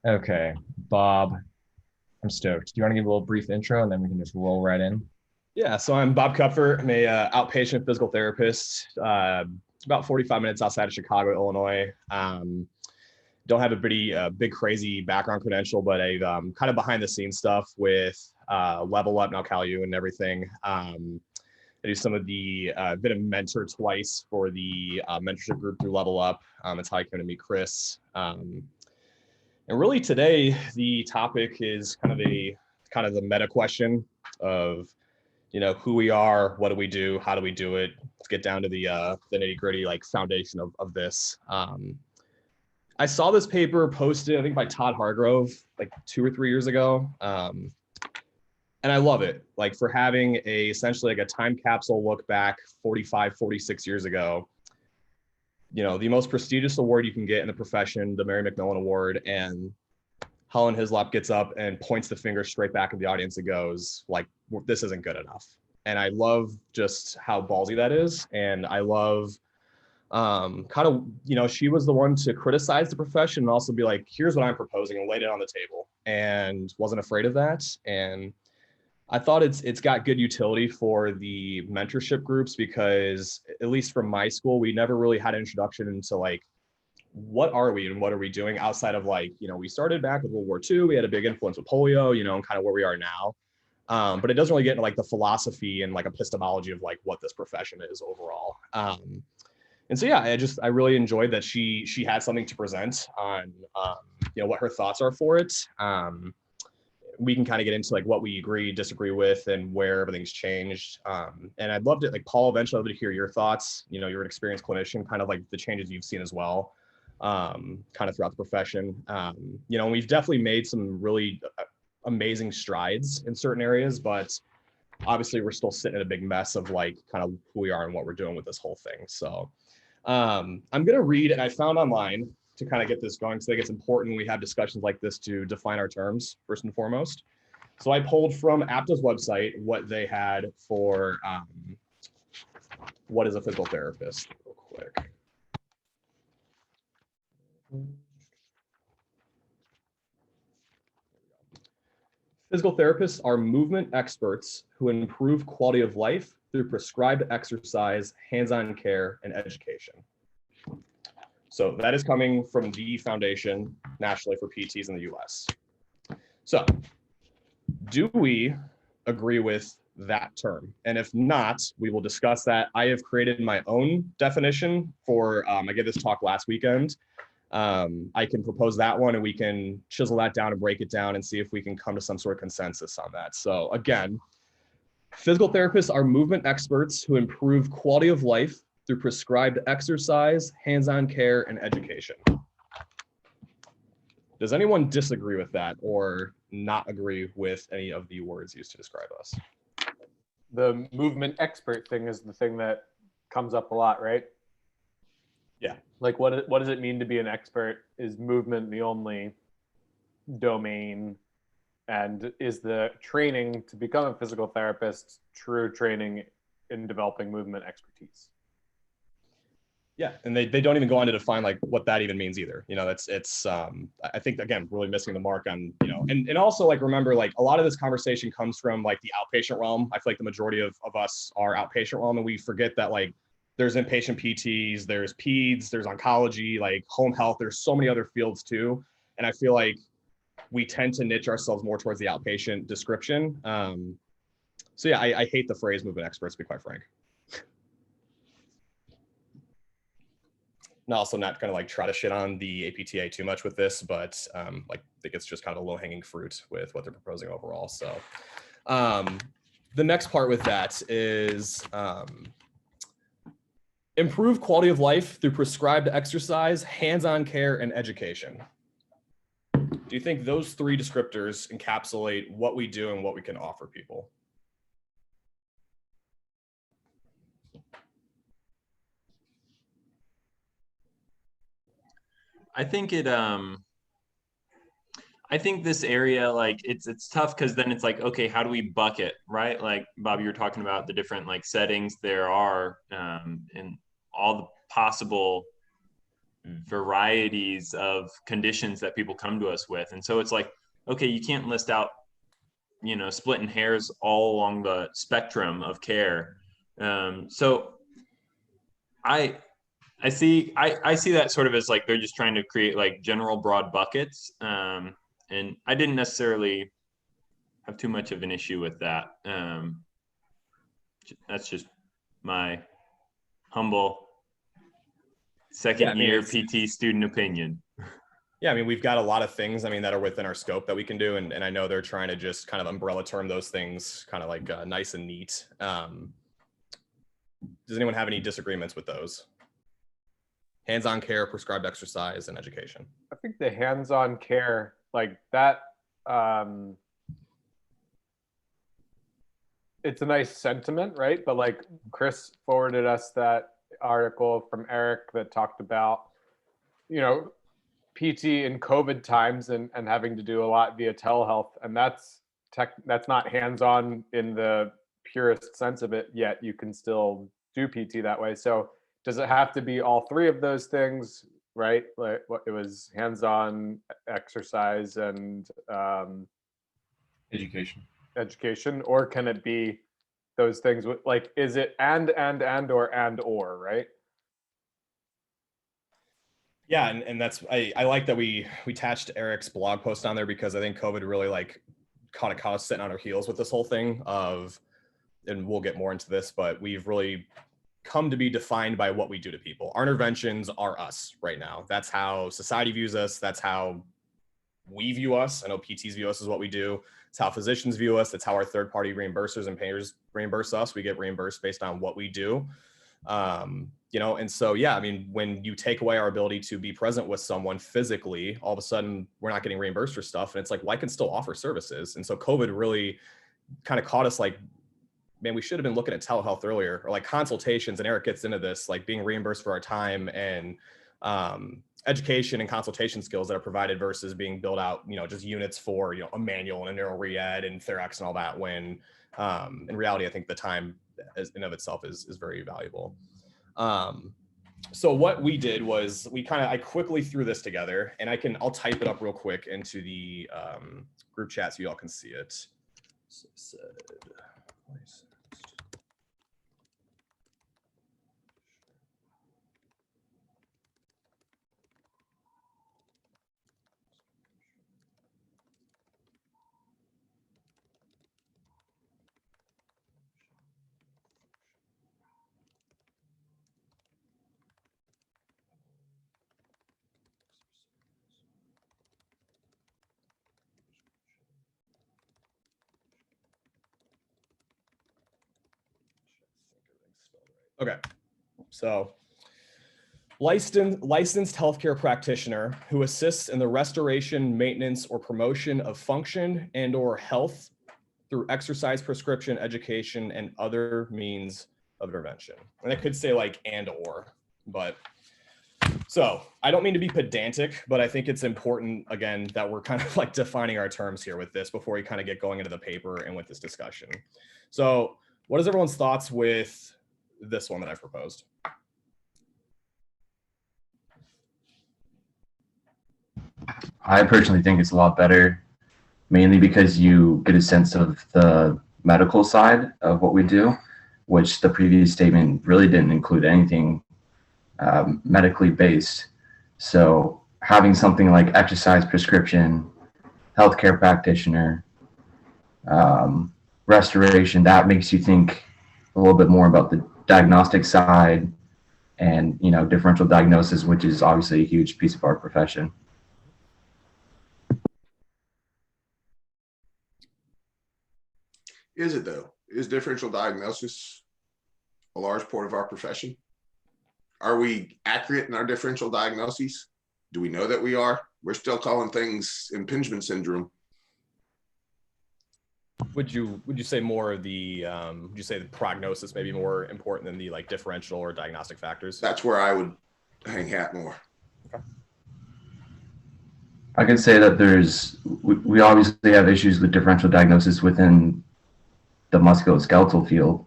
Okay, Bob, I'm stoked. Do you want to give a little brief intro and then we can just roll right in? Yeah, so I'm Bob Kupfert. I'm a outpatient physical therapist, about 45 minutes outside of Chicago, Illinois. Don't have a pretty big, crazy background credential, but I've kind of behind the scenes stuff with Level Up, now CalU, and everything. I do some of the been a mentor twice for the mentorship group through Level Up. That's how I came to meet Chris. And really today, the topic is kind of the meta question of who we are, what do we do, how do we do it. Let's get down to the nitty gritty, like foundation of this. I saw this paper posted, I think by Todd Hargrove, like 2 or 3 years ago. And I love it, like for having essentially like a time capsule look back 45, 46 years ago. The most prestigious award you can get in the profession, the Mary McMillan Award, and Helen Hislop gets up and points the finger straight back at the audience and goes, like, this isn't good enough. And I love just how ballsy that is. And I love she was the one to criticize the profession and also be like, here's what I'm proposing, and laid it on the table and wasn't afraid of that. And I thought it's got good utility for the mentorship groups because, at least from my school, we never really had an introduction into like, what are we and what are we doing outside of like, we started back with World War II. We had a big influence with polio, and kind of where we are now. But it doesn't really get into like the philosophy and like epistemology of like what this profession is overall. And so, yeah, I really enjoyed that she had something to present on, what her thoughts are for it. We can kind of get into like what we agree, disagree with, and where everything's changed. And I'd love to, like, Paul, eventually I'd love to hear your thoughts. You're an experienced clinician, kind of like the changes you've seen as well, kind of throughout the profession. We've definitely made some really amazing strides in certain areas, but obviously we're still sitting in a big mess of like kind of who we are and what we're doing with this whole thing. So I'm going to read, and I found online to kind of get this going. So I think it's important when we have discussions like this to define our terms first and foremost. So I pulled from APTA's website what they had for what is a physical therapist, real quick. Physical therapists are movement experts who improve quality of life through prescribed exercise, hands-on care, and education. So that is coming from the foundation nationally for PTs in the US. So do we agree with that term? And if not, we will discuss that. I have created my own definition for, I gave this talk last weekend. I can propose that one and we can chisel that down and break it down and see if we can come to some sort of consensus on that. So again, physical therapists are movement experts who improve quality of life through prescribed exercise, hands-on care, and education. Does anyone disagree with that or not agree with any of the words used to describe us? The movement expert thing is the thing that comes up a lot, right? Yeah. Like what does it mean to be an expert? Is movement the only domain? And is the training to become a physical therapist true training in developing movement expertise? Yeah, and they don't even go on to define like what that even means either. It's I think, again, really missing the mark on, and also like, remember, like a lot of this conversation comes from like the outpatient realm. I feel like the majority of us are outpatient realm, and we forget that like there's inpatient PTs, there's peds, there's oncology, like home health, there's so many other fields too. And I feel like we tend to niche ourselves more towards the outpatient description. So yeah, I hate the phrase movement experts, to be quite frank. And also not going to like try to shit on the APTA too much with this, but like I think it's just kind of a low hanging fruit with what they're proposing overall. So the next part with that is improve quality of life through prescribed exercise, hands-on care, and education. Do you think those three descriptors encapsulate what we do and what we can offer people? I think I think this area, like it's tough because then it's like, okay, how do we bucket, right? Like Bob, you were talking about the different like settings there are, and all the possible varieties of conditions that people come to us with. And so it's like, okay, you can't list out, splitting hairs all along the spectrum of care. So I see that sort of as like they're just trying to create like general broad buckets. And I didn't necessarily have too much of an issue with that. That's just my humble second year PT student opinion. Yeah, I mean, we've got a lot of things, that are within our scope that we can do. And I know they're trying to just kind of umbrella term those things kind of like nice and neat. Does anyone have any disagreements with those? Hands-on care, prescribed exercise, and education. I think the hands-on care, like that, it's a nice sentiment, right? But like Chris forwarded us that article from Eric that talked about, PT in COVID times and having to do a lot via telehealth. And that's not hands-on in the purest sense of it yet. You can still do PT that way. So does it have to be all three of those things, right? Like it was hands-on, exercise, and education, or can it be those things? Like, is it and or, right? Yeah, and that's I like that we attached Eric's blog post on there, because I think COVID really like caught us sitting on our heels with this whole thing of, and we'll get more into this, but we've really come to be defined by what we do to people. Our interventions are us right now. That's how society views us. That's how we view us. I know PTs view us as what we do. It's how physicians view us. It's how our third-party reimbursers and payers reimburse us. We get reimbursed based on what we do. And so, yeah, I mean, when you take away our ability to be present with someone physically, all of a sudden we're not getting reimbursed for stuff. And it's like, well, I can still offer services. And so COVID really kind of caught us like, man, we should have been looking at telehealth earlier, or like consultations. And Eric gets into this, like being reimbursed for our time and education and consultation skills that are provided versus being built out, just units for, a manual and a neuro re-ed and Therex and all that, when in reality, I think the time in of itself is very valuable. So what we did was I quickly threw this together, and I'll type it up real quick into the group chat so you all can see it. So, okay, so licensed healthcare practitioner who assists in the restoration, maintenance, or promotion of function and/or health through exercise, prescription, education, and other means of intervention. And I could say like and/or, but so I don't mean to be pedantic, but I think it's important, again, that we're kind of like defining our terms here with this before we kind of get going into the paper and with this discussion. So what is everyone's thoughts with this one that I've proposed? I personally think it's a lot better, mainly because you get a sense of the medical side of what we do, which the previous statement really didn't include anything medically based. So having something like exercise prescription, healthcare practitioner, restoration, that makes you think a little bit more about the diagnostic side and, differential diagnosis, which is obviously a huge piece of our profession. Is it though? Is differential diagnosis a large part of our profession? Are we accurate in our differential diagnoses? Do we know that we are? We're still calling things impingement syndrome. Would you say more of the would you say the prognosis may be more important than the like differential or diagnostic factors? That's where I would hang hat more. Okay. I could say that we obviously have issues with differential diagnosis within the musculoskeletal field.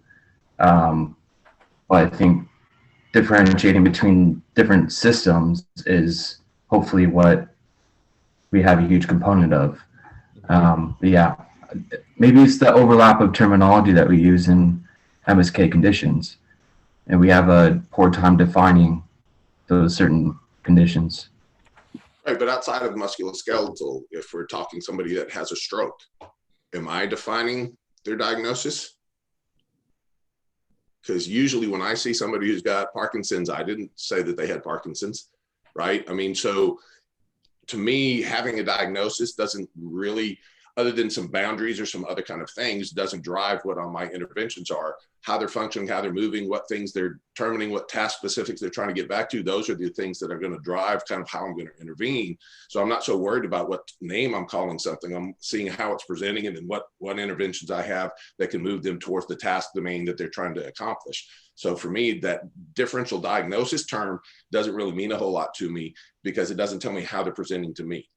But I think differentiating between different systems is hopefully what we have a huge component of. But yeah, maybe it's the overlap of terminology that we use in MSK conditions, and we have a poor time defining those certain conditions. Right, but outside of musculoskeletal, if we're talking somebody that has a stroke, am I defining their diagnosis? Because usually when I see somebody who's got Parkinson's, I didn't say that they had Parkinson's, right? I mean, so to me, having a diagnosis doesn't really, other than some boundaries or some other kind of things, doesn't drive what all my interventions are. How they're functioning, how they're moving, what things they're determining, what task specifics they're trying to get back to. Those are the things that are going to drive kind of how I'm going to intervene. So I'm not so worried about what name I'm calling something. I'm seeing how it's presenting it and what interventions I have that can move them towards the task domain that they're trying to accomplish. So for me, that differential diagnosis term doesn't really mean a whole lot to me because it doesn't tell me how they're presenting to me.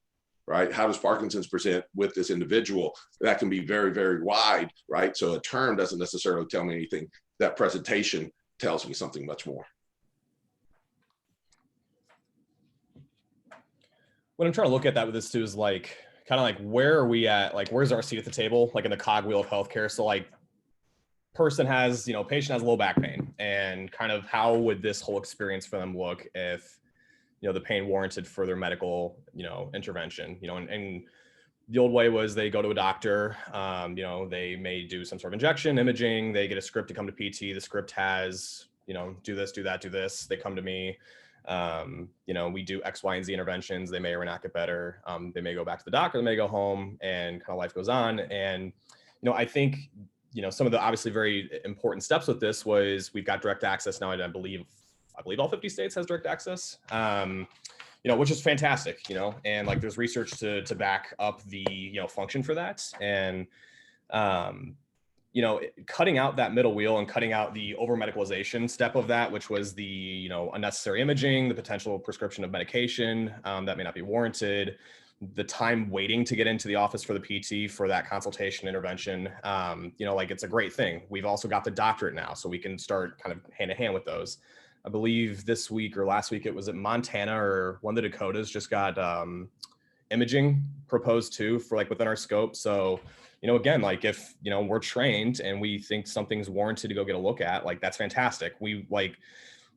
Right? How does Parkinson's present with this individual? That can be very, very wide, right? So a term doesn't necessarily tell me anything. That presentation tells me something much more. What I'm trying to look at that with this too is like, kind of like, where are we at? Like, where's our seat at the table? Like in the cogwheel of healthcare. So like, patient has low back pain, and kind of how would this whole experience for them look if the pain warranted further medical, intervention, and the old way was they go to a doctor, they may do some sort of injection, imaging, they get a script to come to PT. The script has, do this, do that, do this. They come to me, we do X, Y, and Z interventions. They may or may not get better. They may go back to the doctor, they may go home, and kind of life goes on. And, I think, some of the obviously very important steps with this was we've got direct access now, and I believe all 50 states has direct access, which is fantastic, and like there's research to back up the, function for that. And, cutting out that middle wheel and cutting out the over medicalization step of that, which was the, unnecessary imaging, the potential prescription of medication that may not be warranted, the time waiting to get into the office for the PT for that consultation intervention. Like it's a great thing. We've also got the doctorate now, so we can start kind of hand in hand with those. I believe this week or last week, it was at Montana or one of the Dakotas just got imaging proposed to for like within our scope. So, again, like if, we're trained and we think something's warranted to go get a look at, like that's fantastic. We like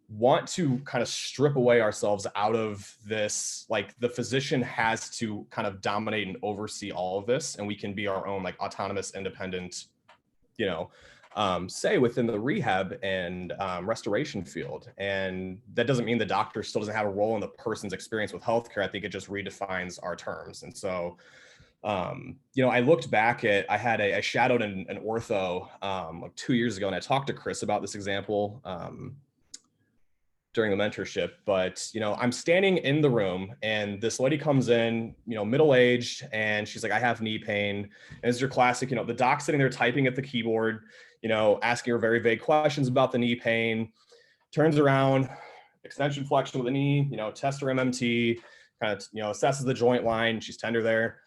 want to kind of strip away ourselves out of this, like the physician has to kind of dominate and oversee all of this, and we can be our own like autonomous, independent, say within the rehab and restoration field. And that doesn't mean the doctor still doesn't have a role in the person's experience with healthcare. I think it just redefines our terms. And so, I looked back at, I shadowed an ortho like 2 years ago, and I talked to Chris about this example during the mentorship. But, I'm standing in the room and this lady comes in, middle-aged, and she's like, I have knee pain. And it's your classic, the doc sitting there typing at the keyboard, asking her very vague questions about the knee pain, turns around, extension flexion with the knee, tests her MMT, kind of, assesses the joint line. She's tender there,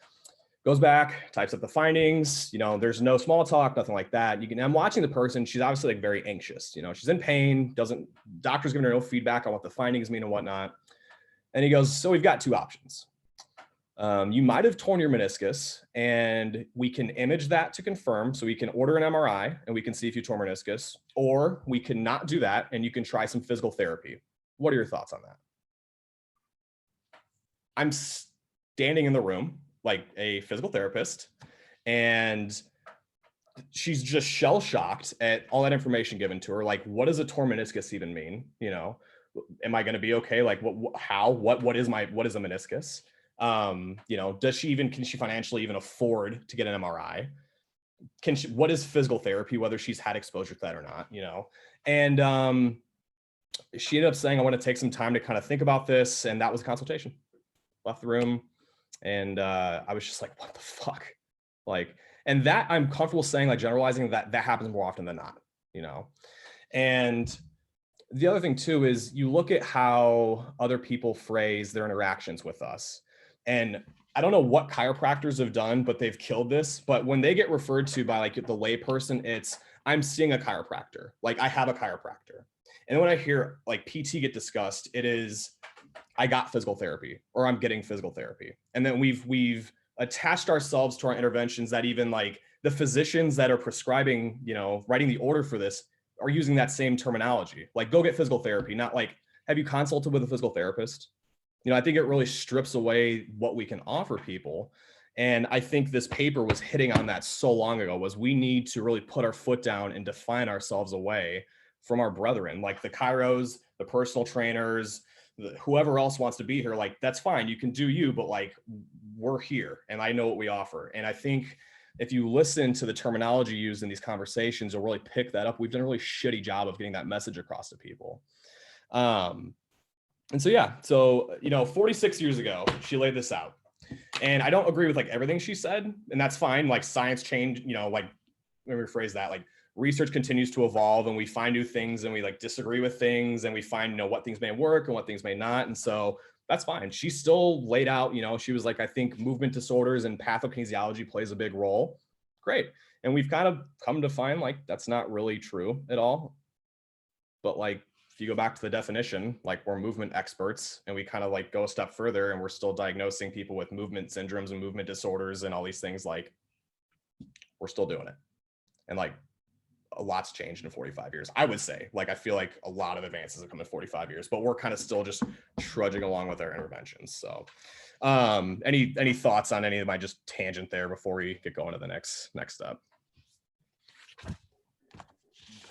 goes back, types up the findings, there's no small talk, nothing like that. I'm watching the person, she's obviously like very anxious, she's in pain, doctor's giving her no feedback on what the findings mean and whatnot. And he goes, so we've got two options. You might have torn your meniscus, and we can image that to confirm. So we can order an MRI and we can see if you tore meniscus, or we can not do that and you can try some physical therapy. What are your thoughts on that? I'm standing in the room like a physical therapist, and she's just shell shocked at all that information given to her. Like, what does a torn meniscus even mean? Am I going to be okay? Like what is a meniscus? Can she financially even afford to get an MRI? What is physical therapy, whether she's had exposure to that or not, and she ended up saying, I want to take some time to kind of think about this. And that was a consultation. Left the room. And I was just like, what the fuck? Like, and that I'm comfortable saying, like generalizing that happens more often than not, And the other thing too, is you look at how other people phrase their interactions with us. And I don't know what chiropractors have done, but they've killed this. But when they get referred to by like the layperson, it's, I'm seeing a chiropractor. Like I have a chiropractor. And when I hear like PT get discussed, it is, I got physical therapy or I'm getting physical therapy. And then we've attached ourselves to our interventions that even like the physicians that are prescribing, writing the order for this are using that same terminology. Like, go get physical therapy, not like, have you consulted with a physical therapist? I think it really strips away what we can offer people. And I think this paper was hitting on that so long ago, was we need to really put our foot down and define ourselves away from our brethren, like the chiros, the personal trainers, whoever else wants to be here. Like, that's fine, you can do you, but like, we're here and I know what we offer. And I think if you listen to the terminology used in these conversations, you'll really pick that up. We've done a really shitty job of getting that message across to people. And so, yeah, 46 years ago, she laid this out. And I don't agree with like everything she said, and that's fine. Like, science changed, like, let me rephrase that. Like, research continues to evolve and we find new things and we like disagree with things and we find, what things may work and what things may not. And so that's fine. She still laid out, she was like, I think movement disorders and pathokinesiology plays a big role. Great. And we've kind of come to find like, that's not really true at all. But like, if you go back to the definition, like, we're movement experts and we kind of like go a step further and we're still diagnosing people with movement syndromes and movement disorders and all these things, like, we're still doing it. And like, a lot's changed in 45 years, I would say. Like, I feel like a lot of advances have come in 45 years, but we're kind of still just trudging along with our interventions. So any thoughts on any of my just tangent there before we get going to the next step?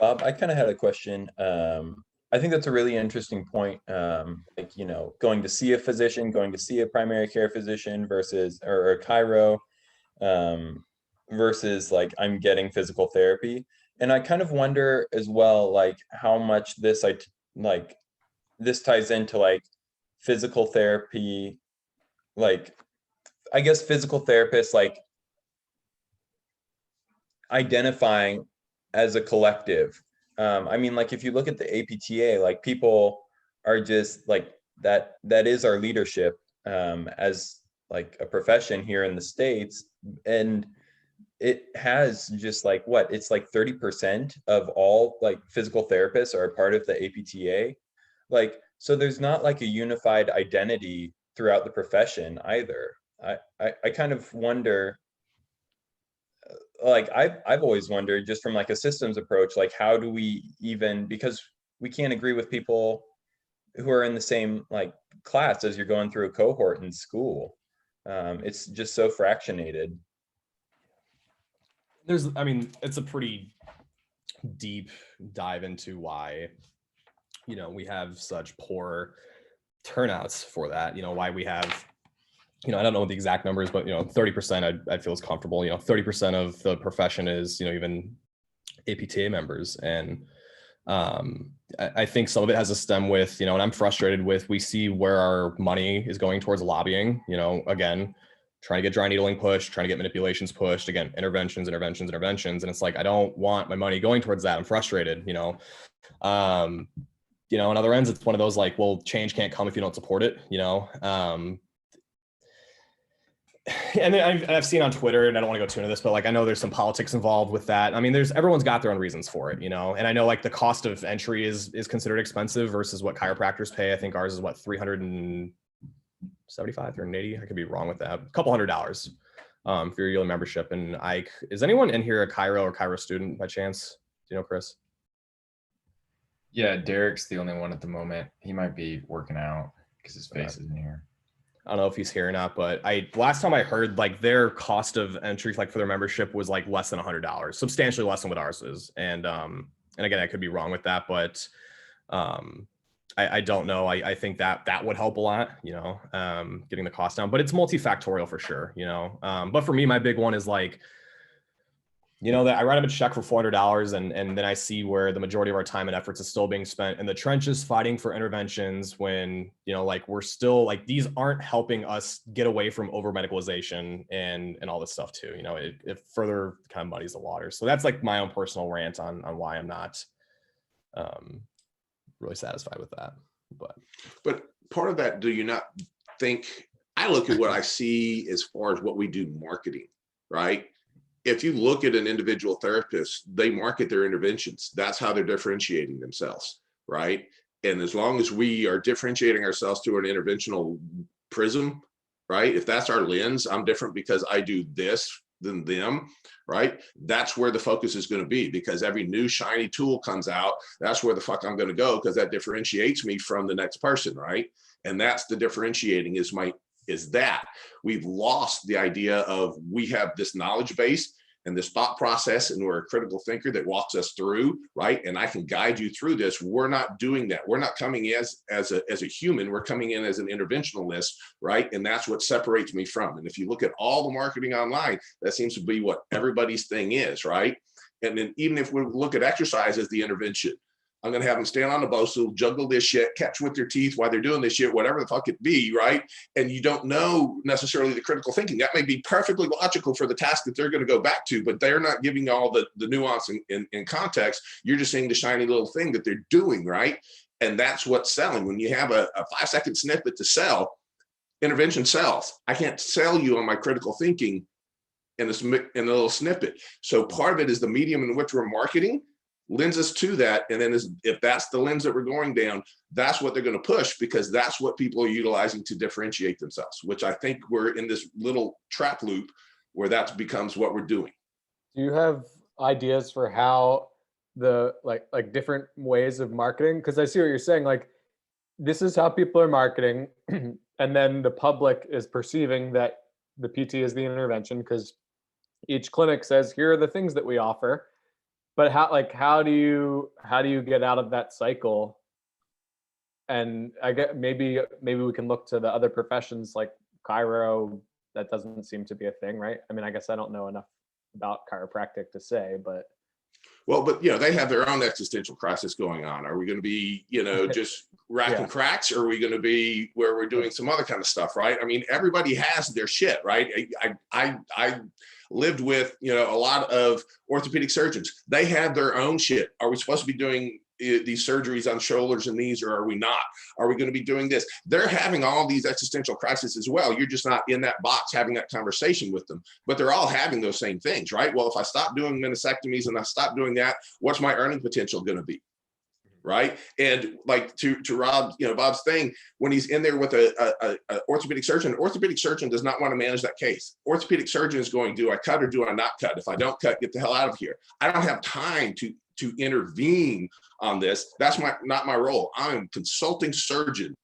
Bob, I kind of had a question. I think that's a really interesting point. Like, going to see a physician, going to see a primary care physician versus, or a chiro, versus like, I'm getting physical therapy. And I kind of wonder as well, like, how much this ties into like physical therapy, like, I guess physical therapists, like, identifying as a collective. I mean, like, if you look at the APTA, like, people are just like, that is our leadership as like a profession here in the States. And it has just like, it's like 30% of all like physical therapists are a part of the APTA. Like, so there's not like a unified identity throughout the profession either. I kind of wonder, like, I've always wondered, just from like a systems approach, like, how do we even, because we can't agree with people who are in the same like class as you're going through a cohort in school. It's just so fractionated. It's a pretty deep dive into why, we have such poor turnouts for that, why we have, I don't know what the exact numbers, but 30% I feel is comfortable. 30% of the profession is, even APTA members. And I think some of it has to stem with, and I'm frustrated with, we see where our money is going towards lobbying, again, trying to get dry needling pushed, trying to get manipulations pushed, again, interventions. And it's like, I don't want my money going towards that. I'm frustrated, on other ends, it's one of those like, well, change can't come if you don't support it, and then I've seen on Twitter, and I don't want to go too into this, but like, I know there's some politics involved with that. Everyone's got their own reasons for it, and I know like the cost of entry is considered expensive versus what chiropractors pay. I think ours is what, $375, $380. I could be wrong with that. A couple $100 for your yearly membership. And is anyone in here a chiro or chiro student by chance? Do you know, Chris? Yeah, Derek's the only one at the moment. He might be working out because his face isn't here. I don't know if he's here or not, but last time I heard, like, their cost of entry, like for their membership, was like less than $100, substantially less than what ours is. And again, I could be wrong with that, but I don't know. I think that would help a lot, getting the cost down, but it's multifactorial for sure, but for me, my big one is like, that I write them a check for $400 and then I see where the majority of our time and efforts is still being spent in the trenches fighting for interventions when, like, we're still like, these aren't helping us get away from over medicalization and all this stuff too. It further kind of muddies the water. So that's like my own personal rant on why I'm not really satisfied with that. But part of that, do you not think, I look at what I see as far as what we do marketing, right? If you look at an individual therapist, they market their interventions. That's how they're differentiating themselves. right? And as long as we are differentiating ourselves through an interventional prism, right? If that's our lens, I'm different because I do this than them, right? That's where the focus is going to be, because every new shiny tool comes out. That's where the fuck I'm going to go, because that differentiates me from the next person, right? And that's the differentiating is that we've lost the idea of we have this knowledge base and this thought process, and we're a critical thinker that walks us through, right? And I can guide you through this. We're not doing that. We're not coming as a human. We're coming in as an interventionalist, right? And that's what separates me from. And if you look at all the marketing online, that seems to be what everybody's thing is, right? And then even if we look at exercise as the intervention, I'm going to have them stand on the bow stool, juggle this shit, catch with their teeth while they're doing this shit, whatever the fuck it be, right? And you don't know necessarily the critical thinking. That may be perfectly logical for the task that they're going to go back to, but they're not giving all the nuance in context. You're just seeing the shiny little thing that they're doing, right? And that's what's selling. When you have a 5-second snippet to sell, intervention sells. I can't sell you on my critical thinking in a little snippet. So part of it is the medium in which we're marketing lends us to that. And then if that's the lens that we're going down, that's what they're going to push, because that's what people are utilizing to differentiate themselves, which I think we're in this little trap loop where that becomes what we're doing. Do you have ideas for how the like different ways of marketing? Because I see what you're saying, like this is how people are marketing, and then the public is perceiving that the PT is the intervention because each clinic says here are the things that we offer. But how do you get out of that cycle? And I get maybe we can look to the other professions like chiro. That doesn't seem to be a thing, right? I mean, I guess I don't know enough about chiropractic to say, but they have their own existential crisis going on. Are we going to be, just racking cracks, or are we going to be where we're doing some other kind of stuff, right? I mean, everybody has their shit, right? I lived with, a lot of orthopedic surgeons. They have their own shit. Are we supposed to be doing these surgeries on shoulders and knees, or are we not? Are we going to be doing this? They're having all these existential crises as well. You're just not in that box having that conversation with them, but they're all having those same things, right? Well, if I stop doing meniscectomies and I stop doing that, what's my earning potential going to be? Right. And like to Rob, Bob's thing, when he's in there with a orthopedic surgeon does not want to manage that case. Orthopedic surgeon is going, do I cut or do I not cut? If I don't cut, get the hell out of here. I don't have time to intervene on this. That's not my role. I'm a consulting surgeon.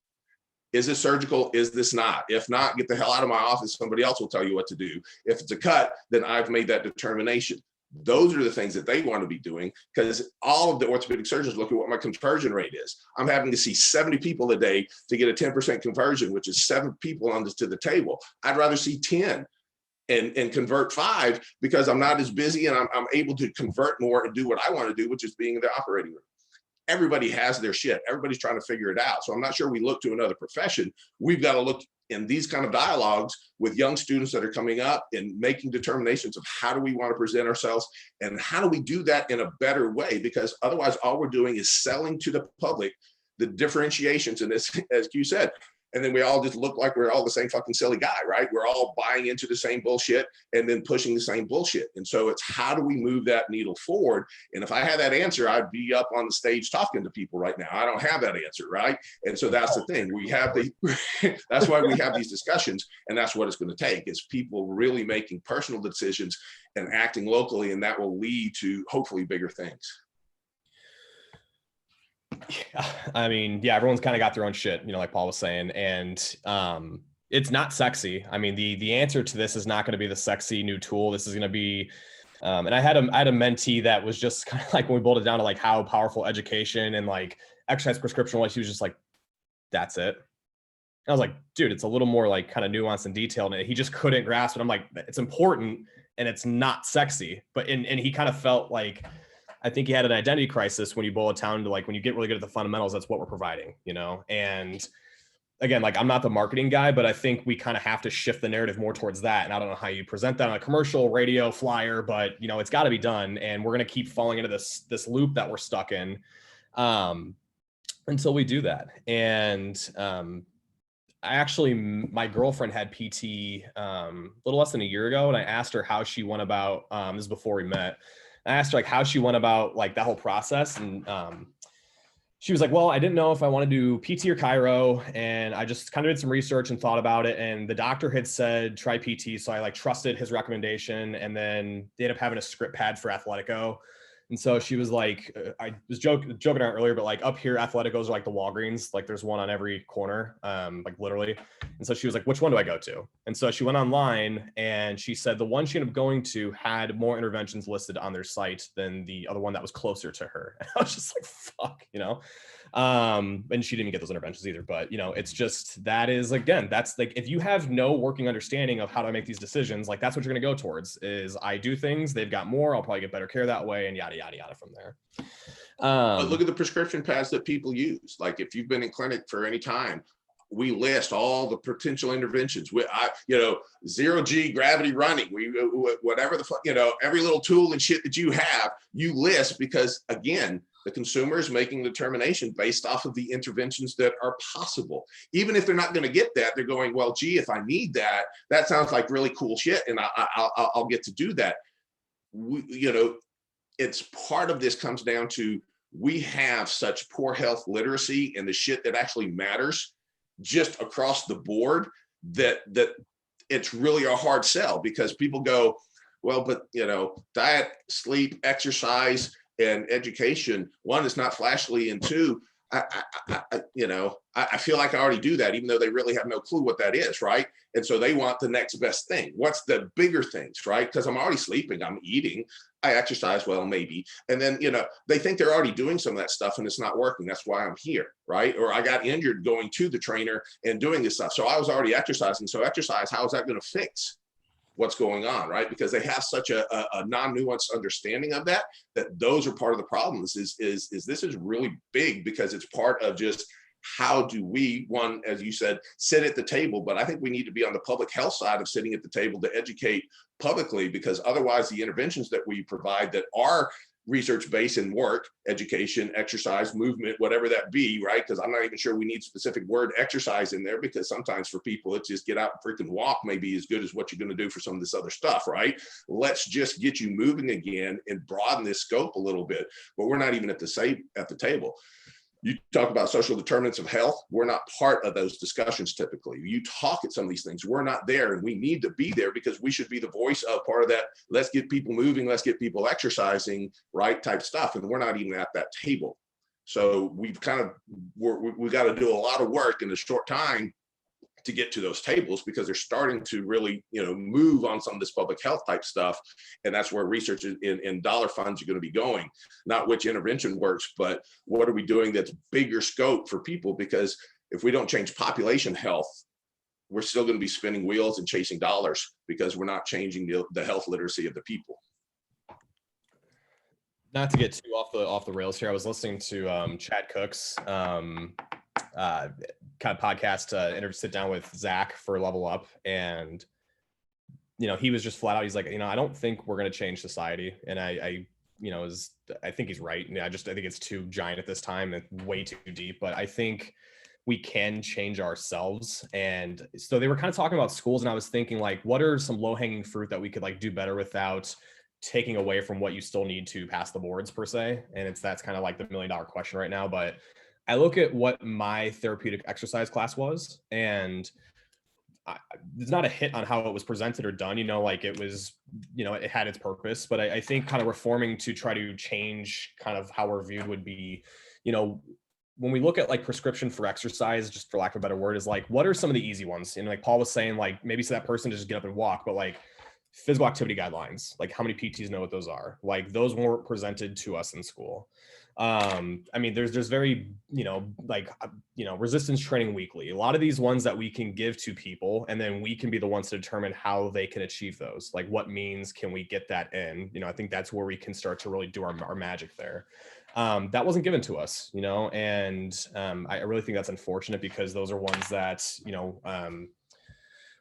Is this surgical? Is this not? If not, get the hell out of my office. Somebody else will tell you what to do. If it's a cut, then I've made that determination. Those are the things that they want to be doing, because all of the orthopedic surgeons look at what my conversion rate is. I'm having to see 70 people a day to get a 10% conversion, which is 7 people to the table. I'd rather see 10 and convert 5, because I'm not as busy and I'm able to convert more and do what I want to do, which is being in the operating room. Everybody has their shit. Everybody's trying to figure it out. So I'm not sure we look to another profession. We've got to look in these kind of dialogues with young students that are coming up and making determinations of how do we want to present ourselves and how do we do that in a better way, because otherwise all we're doing is selling to the public the differentiations in this, as you said. And then we all just look like we're all the same fucking silly guy, right? We're all buying into the same bullshit and then pushing the same bullshit. And so it's how do we move that needle forward? And if I had that answer, I'd be up on the stage talking to people right now. I don't have that answer, right? And so that's the thing. We have that's why we have these discussions, and that's what it's going to take, is people really making personal decisions and acting locally, and that will lead to hopefully bigger things. Yeah, I mean, everyone's kind of got their own shit, like Paul was saying, and it's not sexy. I mean, the answer to this is not going to be the sexy new tool. This is going to be, and I had a mentee that was just kind of like, when we boiled it down to like how powerful education and like exercise prescription was, he was just like, that's it. And I was like, dude, it's a little more like kind of nuanced and detailed, and he just couldn't grasp it. I'm like, it's important and it's not sexy, but and he kind of felt like, I think he had an identity crisis when you boil it down to like, when you get really good at the fundamentals, that's what we're providing, and again, like I'm not the marketing guy, but I think we kind of have to shift the narrative more towards that. And I don't know how you present that on a commercial, radio, flyer, but it's got to be done. And we're going to keep falling into this loop that we're stuck in until we do that. And my girlfriend had PT a little less than a year ago. And I asked her how she went about, this is before we met. I asked her like how she went about like that whole process, and she was like, well, I didn't know if I want to do PT or chiro. And I just kind of did some research and thought about it. And the doctor had said, try PT. So I like trusted his recommendation. And then they ended up having a script pad for Athletico. And so she was like, I was joking around earlier, but like up here, Athleticos are like the Walgreens. Like there's one on every corner, like literally. And so she was like, which one do I go to? And so she went online and she said the one she ended up going to had more interventions listed on their site than the other one that was closer to her. And I was just like, fuck, you know? And she didn't get those interventions either, but you know, it's just, that is, again, that's like, if you have no working understanding of how to make these decisions, like that's what you're going to go towards is I do things, they've got more, I'll probably get better care that way, and yada, yada, yada from there. But look at the prescription pads that people use. Like if you've been in clinic for any time, we list all the potential interventions. Zero G gravity running, whatever the fuck, every little tool and shit that you have, you list, because again, the consumer is making the determination based off of the interventions that are possible. Even if they're not going to get that, they're going, well, gee, if I need that, that sounds like really cool shit, and I'll get to do that. It's part of this comes down to, we have such poor health literacy and the shit that actually matters just across the board that it's really a hard sell, because people go, well, but diet, sleep, exercise, and education, one is not flashily, and two, I feel like I already do that, even though they really have no clue what that is, right? And so they want the next best thing. What's the bigger things, right? Because I'm already sleeping, I'm eating, I exercise, well, maybe. And then, they think they're already doing some of that stuff and it's not working. That's why I'm here, right? Or I got injured going to the trainer and doing this stuff. So I was already exercising. So exercise, how is that going to fix what's going on, right? Because they have such a non-nuanced understanding of that those are part of the problems. Is this is really big, because it's part of just how do we, one, as you said, sit at the table. But I think we need to be on the public health side of sitting at the table to educate publicly, because otherwise the interventions that we provide that are research-based in work, education, exercise, movement, whatever that be, right? Because I'm not even sure we need specific word exercise in there, because sometimes for people, it's just get out and freaking walk maybe as good as what you're going to do for some of this other stuff, right? Let's just get you moving again and broaden this scope a little bit. But we're not even at the table. You talk about social determinants of health. We're not part of those discussions typically. You talk at some of these things. We're not there, and we need to be there, because we should be the voice of part of that. Let's get people moving. Let's get people exercising, right? Type stuff. And we're not even at that table. So we've got to do a lot of work in a short time to get to those tables, because they're starting to really, move on some of this public health type stuff. And that's where research in dollar funds are going to be going, not which intervention works, but what are we doing that's bigger scope for people? Because if we don't change population health, we're still going to be spinning wheels and chasing dollars, because we're not changing the health literacy of the people. Not to get too off the rails here, I was listening to Chad Cook's kind of podcast, sit down with Zach for Level Up, and he was just flat out, he's like, I don't think we're going to change society, and I think he's right. I think it's too giant at this time and way too deep, but I think we can change ourselves. And so they were kind of talking about schools, and I was thinking, like, what are some low-hanging fruit that we could like do better without taking away from what you still need to pass the boards per se? And that's kind of like the $1 million question right now. But I look at what my therapeutic exercise class was, and it's not a hit on how it was presented or done, like it was, it had its purpose, but I think kind of reforming to try to change kind of how we're viewed would be, when we look at like prescription for exercise, just for lack of a better word, is like, what are some of the easy ones? And like Paul was saying, like maybe so that person to just get up and walk, but like physical activity guidelines, like how many PTs know what those are? Like those weren't presented to us in school. There's very, resistance training weekly, a lot of these ones that we can give to people, and then we can be the ones to determine how they can achieve those. Like what means can we get that in? I think that's where we can start to really do our magic there. That wasn't given to us, and I really think that's unfortunate, because those are ones that,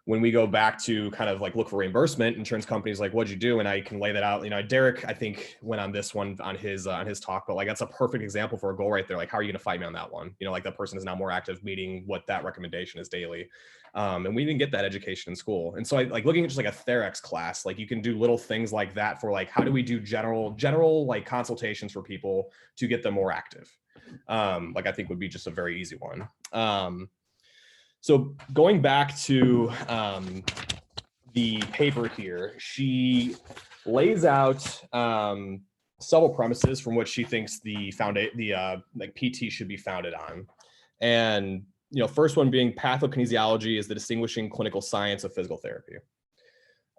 when we go back to kind of like look for reimbursement, insurance companies like, what'd you do? And I can lay that out. Derek, I think, went on this one on his talk, but like that's a perfect example for a goal right there. Like, how are you going to fight me on that one? Like that person is now more active, meeting what that recommendation is daily. And we didn't get that education in school. And so I like looking at just like a Therex class, like you can do little things like that for like, how do we do general like consultations for people to get them more active? like I think would be just a very easy one. So going back to the paper here, she lays out several premises from which she thinks the like PT should be founded on. And, first one being pathokinesiology is the distinguishing clinical science of physical therapy.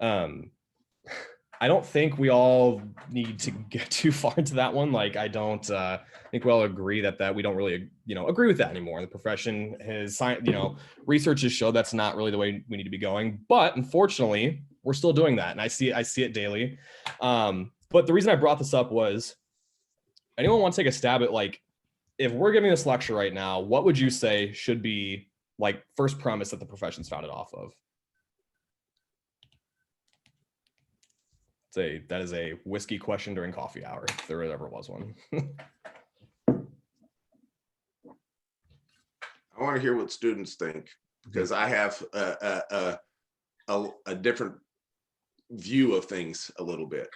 I don't think we all need to get too far into that one. Like, I don't think we all agree that we don't really, agree with that anymore. The profession has, research has showed that's not really the way we need to be going. But unfortunately, we're still doing that, and I see it daily. But the reason I brought this up was, anyone want to take a stab at, like, if we're giving this lecture right now, what would you say should be like first premise that the profession's founded off of? That is a whiskey question during coffee hour, if there ever was one. I want to hear what students think, because I have a different view of things a little bit.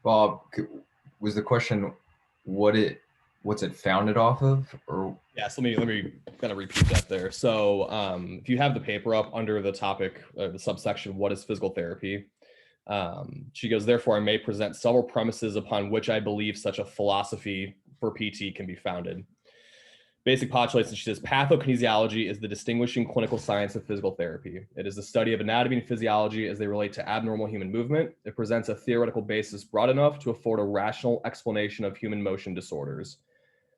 Bob, was the question what's it founded off of? Or yes, let me kind of repeat that there. So if you have the paper up under the topic, the subsection, what is physical therapy? She goes, therefore, I may present several premises upon which I believe such a philosophy for PT can be founded. Basic postulates, and she says, pathokinesiology is the distinguishing clinical science of physical therapy. It is the study of anatomy and physiology as they relate to abnormal human movement. It presents a theoretical basis broad enough to afford a rational explanation of human motion disorders.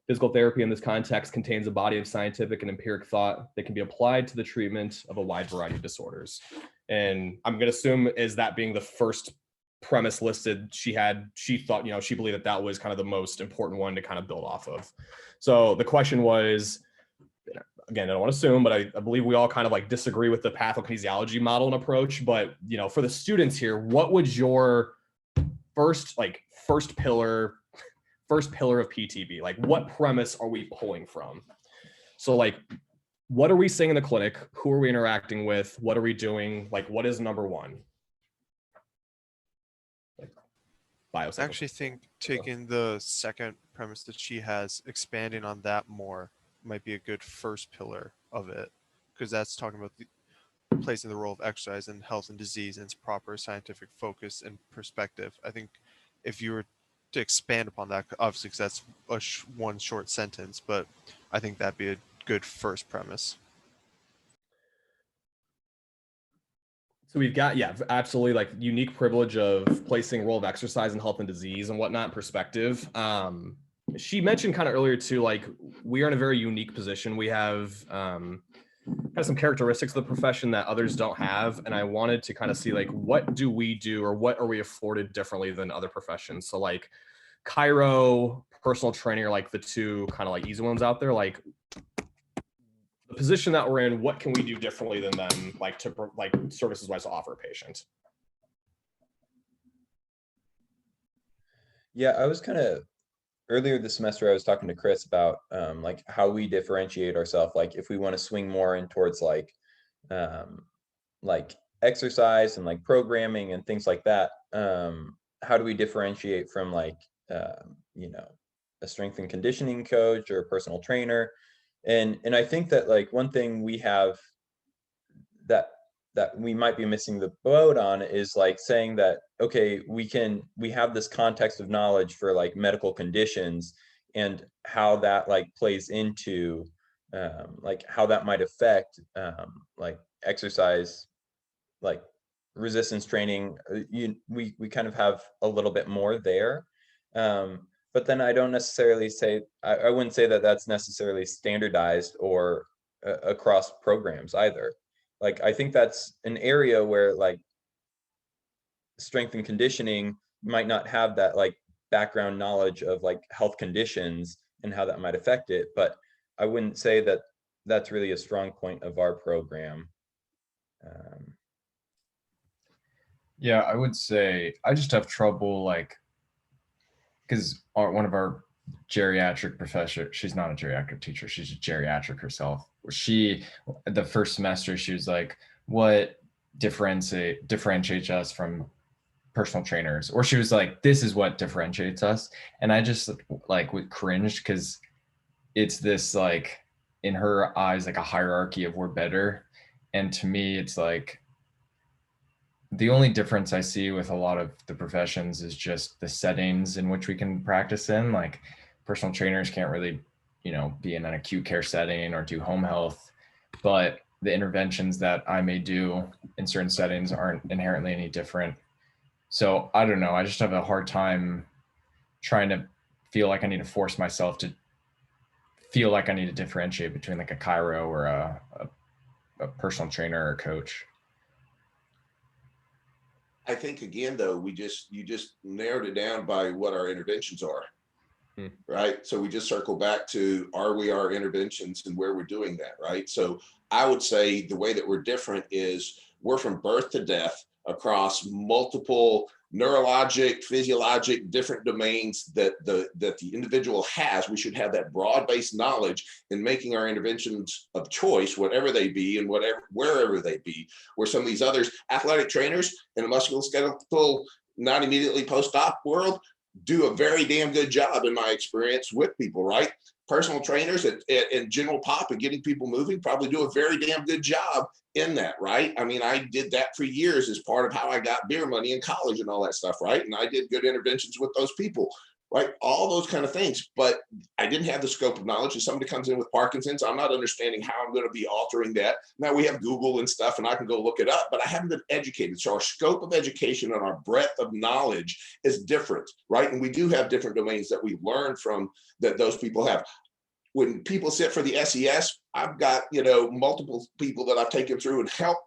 Physical therapy in this context contains a body of scientific and empiric thought that can be applied to the treatment of a wide variety of disorders. And I'm going to assume, is that being the first premise listed, she thought, she believed that was kind of the most important one to kind of build off of. So the question was, again, I don't want to assume, but I believe we all kind of like disagree with the pathokinesiology model and approach. But, for the students here, what would your first pillar of PT be? Like, what premise are we pulling from? So, like, what are we seeing in the clinic? Who are we interacting with? What are we doing? Like, what is number one? I actually think taking the second premise that she has, expanding on that more, might be a good first pillar of it, because that's talking about placing the role of exercise in health and disease and its proper scientific focus and perspective. I think if you were to expand upon that, obviously, because that's one short sentence, but I think that'd be a good first premise. So we've got, absolutely, like, unique privilege of placing role of exercise in health and disease and whatnot in perspective. She mentioned kind of earlier too, like, we are in a very unique position. We have kind of some characteristics of the profession that others don't have. And I wanted to kind of see, like, what do we do, or what are we afforded differently than other professions? So, like, chiro, personal training are like the two kind of like easy ones out there. Like, the position that we're in, what can we do differently than them, like, to like services wise to offer a patient? Yeah, I was kind of earlier this semester, I was talking to Chris about like how we differentiate ourselves. Like, if we want to swing more in towards like exercise and like programming and things like that, how do we differentiate from like a strength and conditioning coach or a personal trainer? And I think that, like, one thing we have that we might be missing the boat on is like saying that, okay, we have this context of knowledge for like medical conditions and how that like plays into like how that might affect like exercise, like resistance training. We kind of have a little bit more there. But then I don't necessarily say, I wouldn't say that that's necessarily standardized or across programs either. Like, I think that's an area where like strength and conditioning might not have that like background knowledge of like health conditions and how that might affect it. But I wouldn't say that that's really a strong point of our program. Yeah, I would say I just have trouble, like, because one of our geriatric professor, she's not a geriatric teacher, she's a geriatric herself. The first semester, she was like, what differentiates us from personal trainers, or she was like, this is what differentiates us. And I just like would cringe because it's this like in her eyes like a hierarchy of we're better. And to me it's like the only difference I see with a lot of the professions is just the settings in which we can practice in. Like personal trainers can't really, you know, be in an acute care setting or do home health, but the interventions that I may do in certain settings aren't inherently any different. So I don't know. I just have a hard time trying to feel like I need to force myself to feel like I need to differentiate between like a chiro or a personal trainer or coach. I think again, though, you just narrowed it down by what our interventions are, right? So we just circle back to, are we our interventions and where we're doing that, right? So I would say the way that we're different is we're from birth to death across multiple neurologic, physiologic, different domains that the individual has. We should have that broad-based knowledge in making our interventions of choice, whatever they be and wherever they be. Where some of these others, athletic trainers in a musculoskeletal, not immediately post-op world, do a very damn good job in my experience with people, right? Personal trainers and general pop and getting people moving probably do a very damn good job in that, right? I mean, I did that for years as part of how I got beer money in college and all that stuff, right? And I did good interventions with those people, right? All those kind of things, but I didn't have the scope of knowledge. If somebody comes in with Parkinson's, I'm not understanding how I'm going to be altering that. Now we have Google and stuff and I can go look it up, but I haven't been educated. So our scope of education and our breadth of knowledge is different, right? And we do have different domains that we learn from that those people have. When people sit for the SES, I've got, you know, multiple people that I've taken through and helped.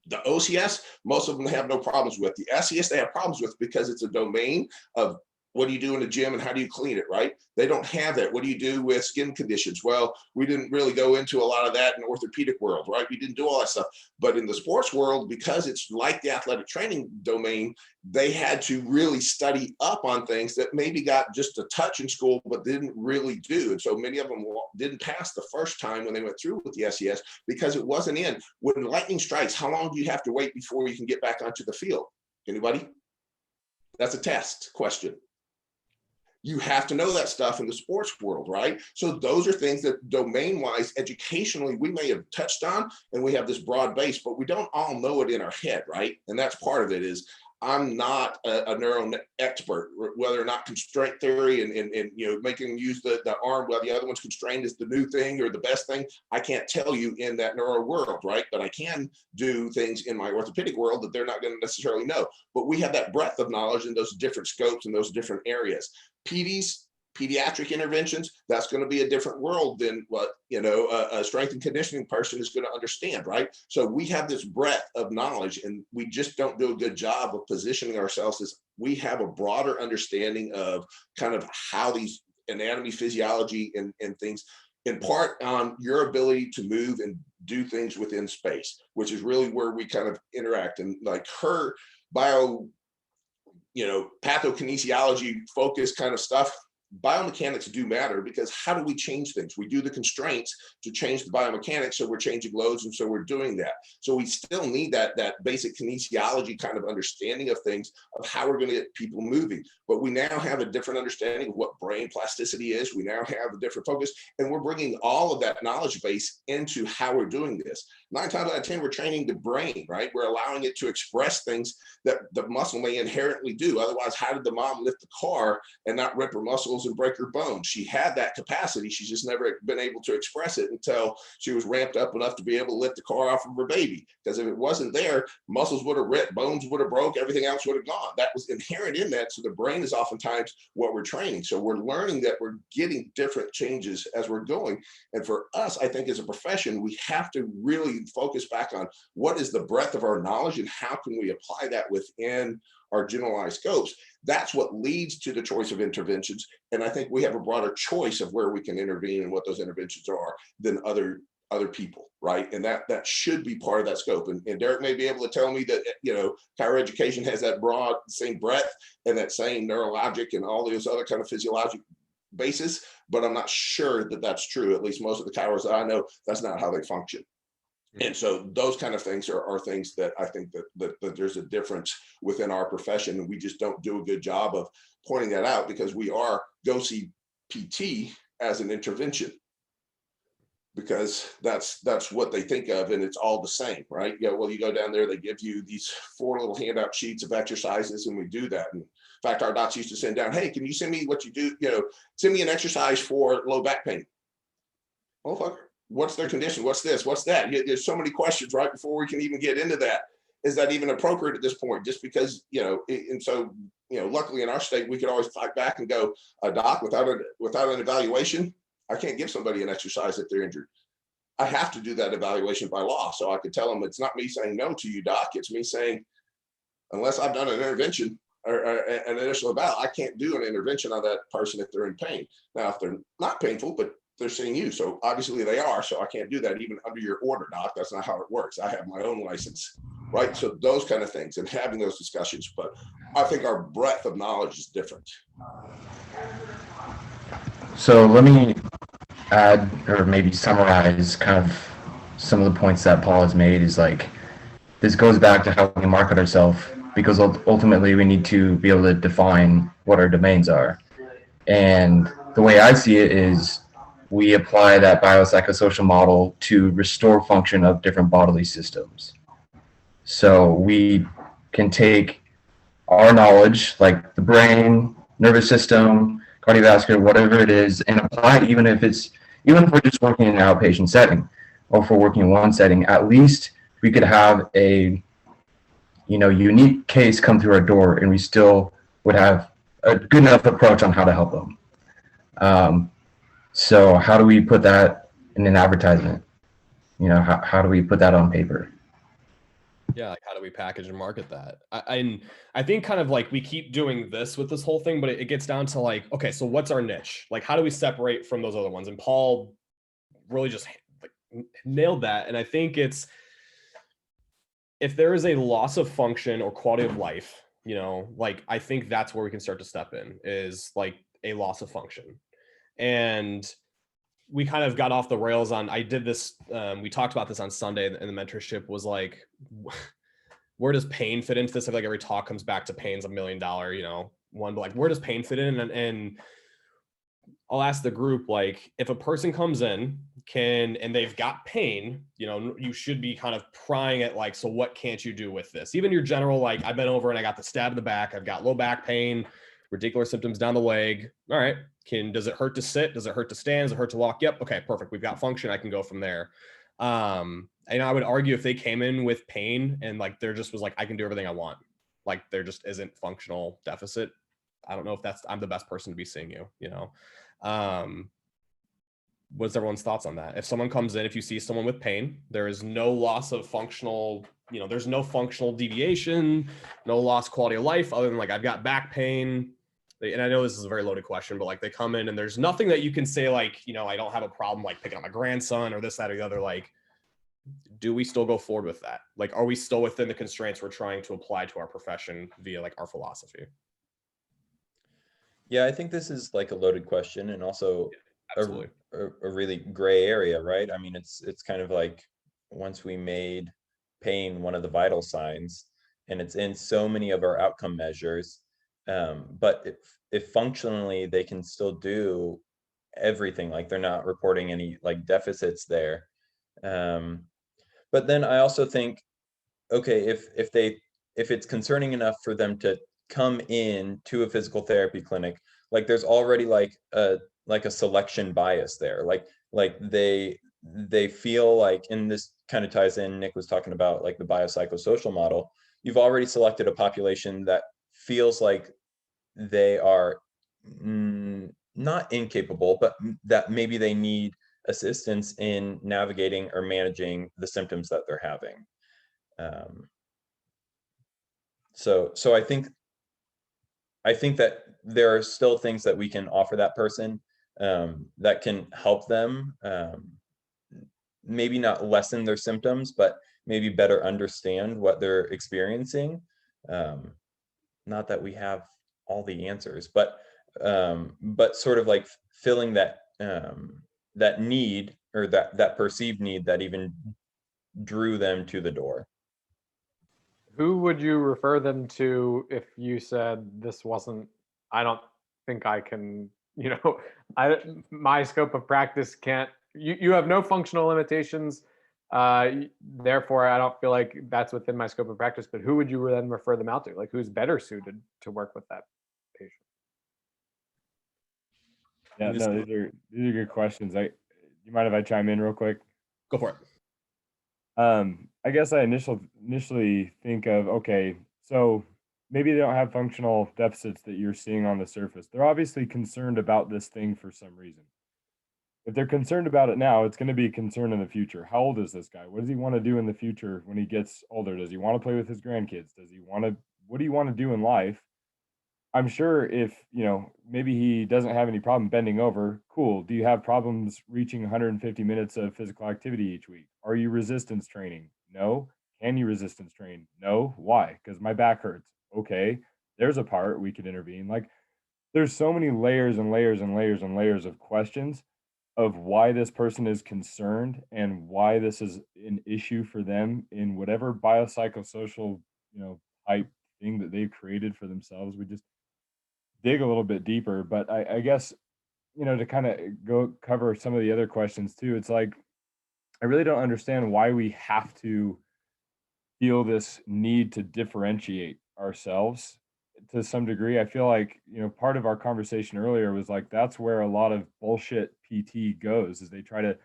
The OCS, most of them have no problems with. The SES, they have problems with because it's a domain of what do you do in the gym and how do you clean it, right? They don't have that. What do you do with skin conditions? Well, we didn't really go into a lot of that in the orthopedic world, right? We didn't do all that stuff. But in the sports world, because it's like the athletic training domain, they had to really study up on things that maybe got just a touch in school, but didn't really do. And so many of them didn't pass the first time when they went through with the SES because it wasn't in. When lightning strikes, how long do you have to wait before you can get back onto the field? Anybody? That's a test question. You have to know that stuff in the sports world, right? So those are things that domain-wise, educationally, we may have touched on, and we have this broad base, but we don't all know it in our head, right? And that's part of it is I'm not a neuro expert, whether or not constraint theory and you know, making them use the arm while the other one's constrained is the new thing or the best thing. I can't tell you in that neuro world, right? But I can do things in my orthopedic world that they're not going to necessarily know. But we have that breadth of knowledge in those different scopes and those different areas. PDs, pediatric interventions, that's going to be a different world than what, you know, a strength and conditioning person is going to understand, right? So we have this breadth of knowledge and we just don't do a good job of positioning ourselves as we have a broader understanding of kind of how these anatomy, physiology and things in part on your ability to move and do things within space, which is really where we kind of interact. And like her bio, you know, pathokinesiology focused kind of stuff, biomechanics do matter because how do we change things? We do the constraints to change the biomechanics, so we're changing loads, and so we're doing that. So we still need that basic kinesiology kind of understanding of things, of how we're going to get people moving. But we now have a different understanding of what brain plasticity is. We now have a different focus, and we're bringing all of that knowledge base into how we're doing this. 9 times out of 10, we're training the brain, right? We're allowing it to express things that the muscle may inherently do. Otherwise, how did the mom lift the car and not rip her muscles and break her bones? She had that capacity. She's just never been able to express it until she was ramped up enough to be able to lift the car off of her baby. Because if it wasn't there, muscles would have ripped, bones would have broke, everything else would have gone. That was inherent in that. So the brain is oftentimes what we're training. So we're learning that we're getting different changes as we're going. And for us, I think as a profession, we have to really focus back on what is the breadth of our knowledge and how can we apply that within our generalized scopes. That's what leads to the choice of interventions. And I think we have a broader choice of where we can intervene and what those interventions are than other people, right? And that should be part of that scope. And Derek may be able to tell me that, you know, higher education has that broad, same breadth and that same neurologic and all those other kind of physiologic basis, but I'm not sure that that's true. At least most of the chiros that I know, that's not how they function. And so those kind of things are things that I think that there's a difference within our profession, and we just don't do a good job of pointing that out, because we are go see PT as an intervention, because that's what they think of, and it's all the same, right? Yeah, well, you go down there, they give you these 4 little handout sheets of exercises, and we do that. And in fact, our docs used to send down, hey, can you send me what you do? Send me an exercise for low back pain. Oh, fuck. What's their condition? What's this? What's that? There's so many questions right before we can even get into that. Is that even appropriate at this point? Just because, and so, luckily in our state, we could always fight back and go, a doc, without an evaluation, I can't give somebody an exercise if they're injured. I have to do that evaluation by law. So I could tell them, it's not me saying no to you, doc. It's me saying, unless I've done an intervention or an initial eval, I can't do an intervention on that person if they're in pain. Now, if they're not painful, but they're seeing you, so obviously they are, so I can't do that even under your order, doc. That's not how it works. I have my own license, right? So those kind of things, and having those discussions. But I think our breadth of knowledge is different. So let me add, or maybe summarize kind of some of the points that Paul has made. Is like, this goes back to how we market ourselves, because ultimately we need to be able to define what our domains are. And the way I see it is, we apply that biopsychosocial model to restore function of different bodily systems. So we can take our knowledge, like the brain, nervous system, cardiovascular, whatever it is, and apply it, even if we're just working in an outpatient setting, or if we're working in one setting, at least we could have a unique case come through our door, and we still would have a good enough approach on how to help them. So how do we put that in an advertisement? How do we put that on paper? Yeah, like how do we package and market that? I think kind of like we keep doing this with this whole thing, but it gets down to like, okay, so what's our niche? Like, how do we separate from those other ones? And Paul really just nailed that. And I think it's, if there is a loss of function or quality of life, like, I think that's where we can start to step in, is like a loss of function. And we kind of got off the rails on, I did this, we talked about this on Sunday, and the mentorship was like, where does pain fit into this? I feel like every talk comes back to pain's $1 million, one, but like, where does pain fit in? And I'll ask the group, like, if a person comes in and they've got pain, you should be kind of prying at like, so what can't you do with this? Even your general, like, I've been over and I got the stab in the back, I've got low back pain, radicular symptoms down the leg. All right. Does it hurt to sit? Does it hurt to stand? Does it hurt to walk? Yep. Okay, perfect. We've got function. I can go from there. And I would argue, if they came in with pain and like, there just was like, I can do everything I want, like there just isn't functional deficit, I don't know if I'm the best person to be seeing you, what's everyone's thoughts on that? If someone comes in, if you see someone with pain, there is no loss of functional, there's no functional deviation, no lost quality of life, other than like, I've got back pain. And I know this is a very loaded question, but like, they come in and there's nothing that you can say like, I don't have a problem like picking up my grandson or this, that, or the other. Like, do we still go forward with that? Like, are we still within the constraints we're trying to apply to our profession via like our philosophy? Yeah, I think this is like a loaded question, and also a really gray area, right? I mean, it's kind of like, once we made pain one of the vital signs, and it's in so many of our outcome measures, but if functionally they can still do everything, like they're not reporting any like deficits there. But then I also think, okay, if it's concerning enough for them to come in to a physical therapy clinic, like there's already like a selection bias there, like they feel like, and this kind of ties in, Nick was talking about like the biopsychosocial model, you've already selected a population that feels like they are not incapable, but that maybe they need assistance in navigating or managing the symptoms that they're having. So I think that there are still things that we can offer that person that can help them, maybe not lessen their symptoms, but maybe better understand what they're experiencing. Not that we have all the answers, but sort of like filling that that need, or that perceived need that even drew them to the door. Who would you refer them to if you said this wasn't, I don't think I can, my scope of practice can't, you have no functional limitations. Therefore, I don't feel like that's within my scope of practice, but who would you then refer them out to? Like, who's better suited to work with that patient? Yeah, no, these are good questions. You mind if I chime in real quick? Go for it. I guess I initially think of, okay, so maybe they don't have functional deficits that you're seeing on the surface. They're obviously concerned about this thing for some reason. If they're concerned about it now, it's going to be a concern in the future. How old is this guy? What does he want to do in the future when he gets older? Does he want to play with his grandkids? What do you want to do in life? I'm sure if, maybe he doesn't have any problem bending over, cool. Do you have problems reaching 150 minutes of physical activity each week? Are you resistance training? No. Can you resistance train? No. Why? Because my back hurts. Okay. There's a part we could intervene. Like, there's so many layers and layers and layers and layers of questions of why this person is concerned and why this is an issue for them in whatever biopsychosocial, type thing that they've created for themselves. We just dig a little bit deeper. But I guess, to kind of go cover some of the other questions too, it's like, I really don't understand why we have to feel this need to differentiate ourselves to some degree. I feel like, part of our conversation earlier was like, that's where a lot of bullshit PT goes, is they try to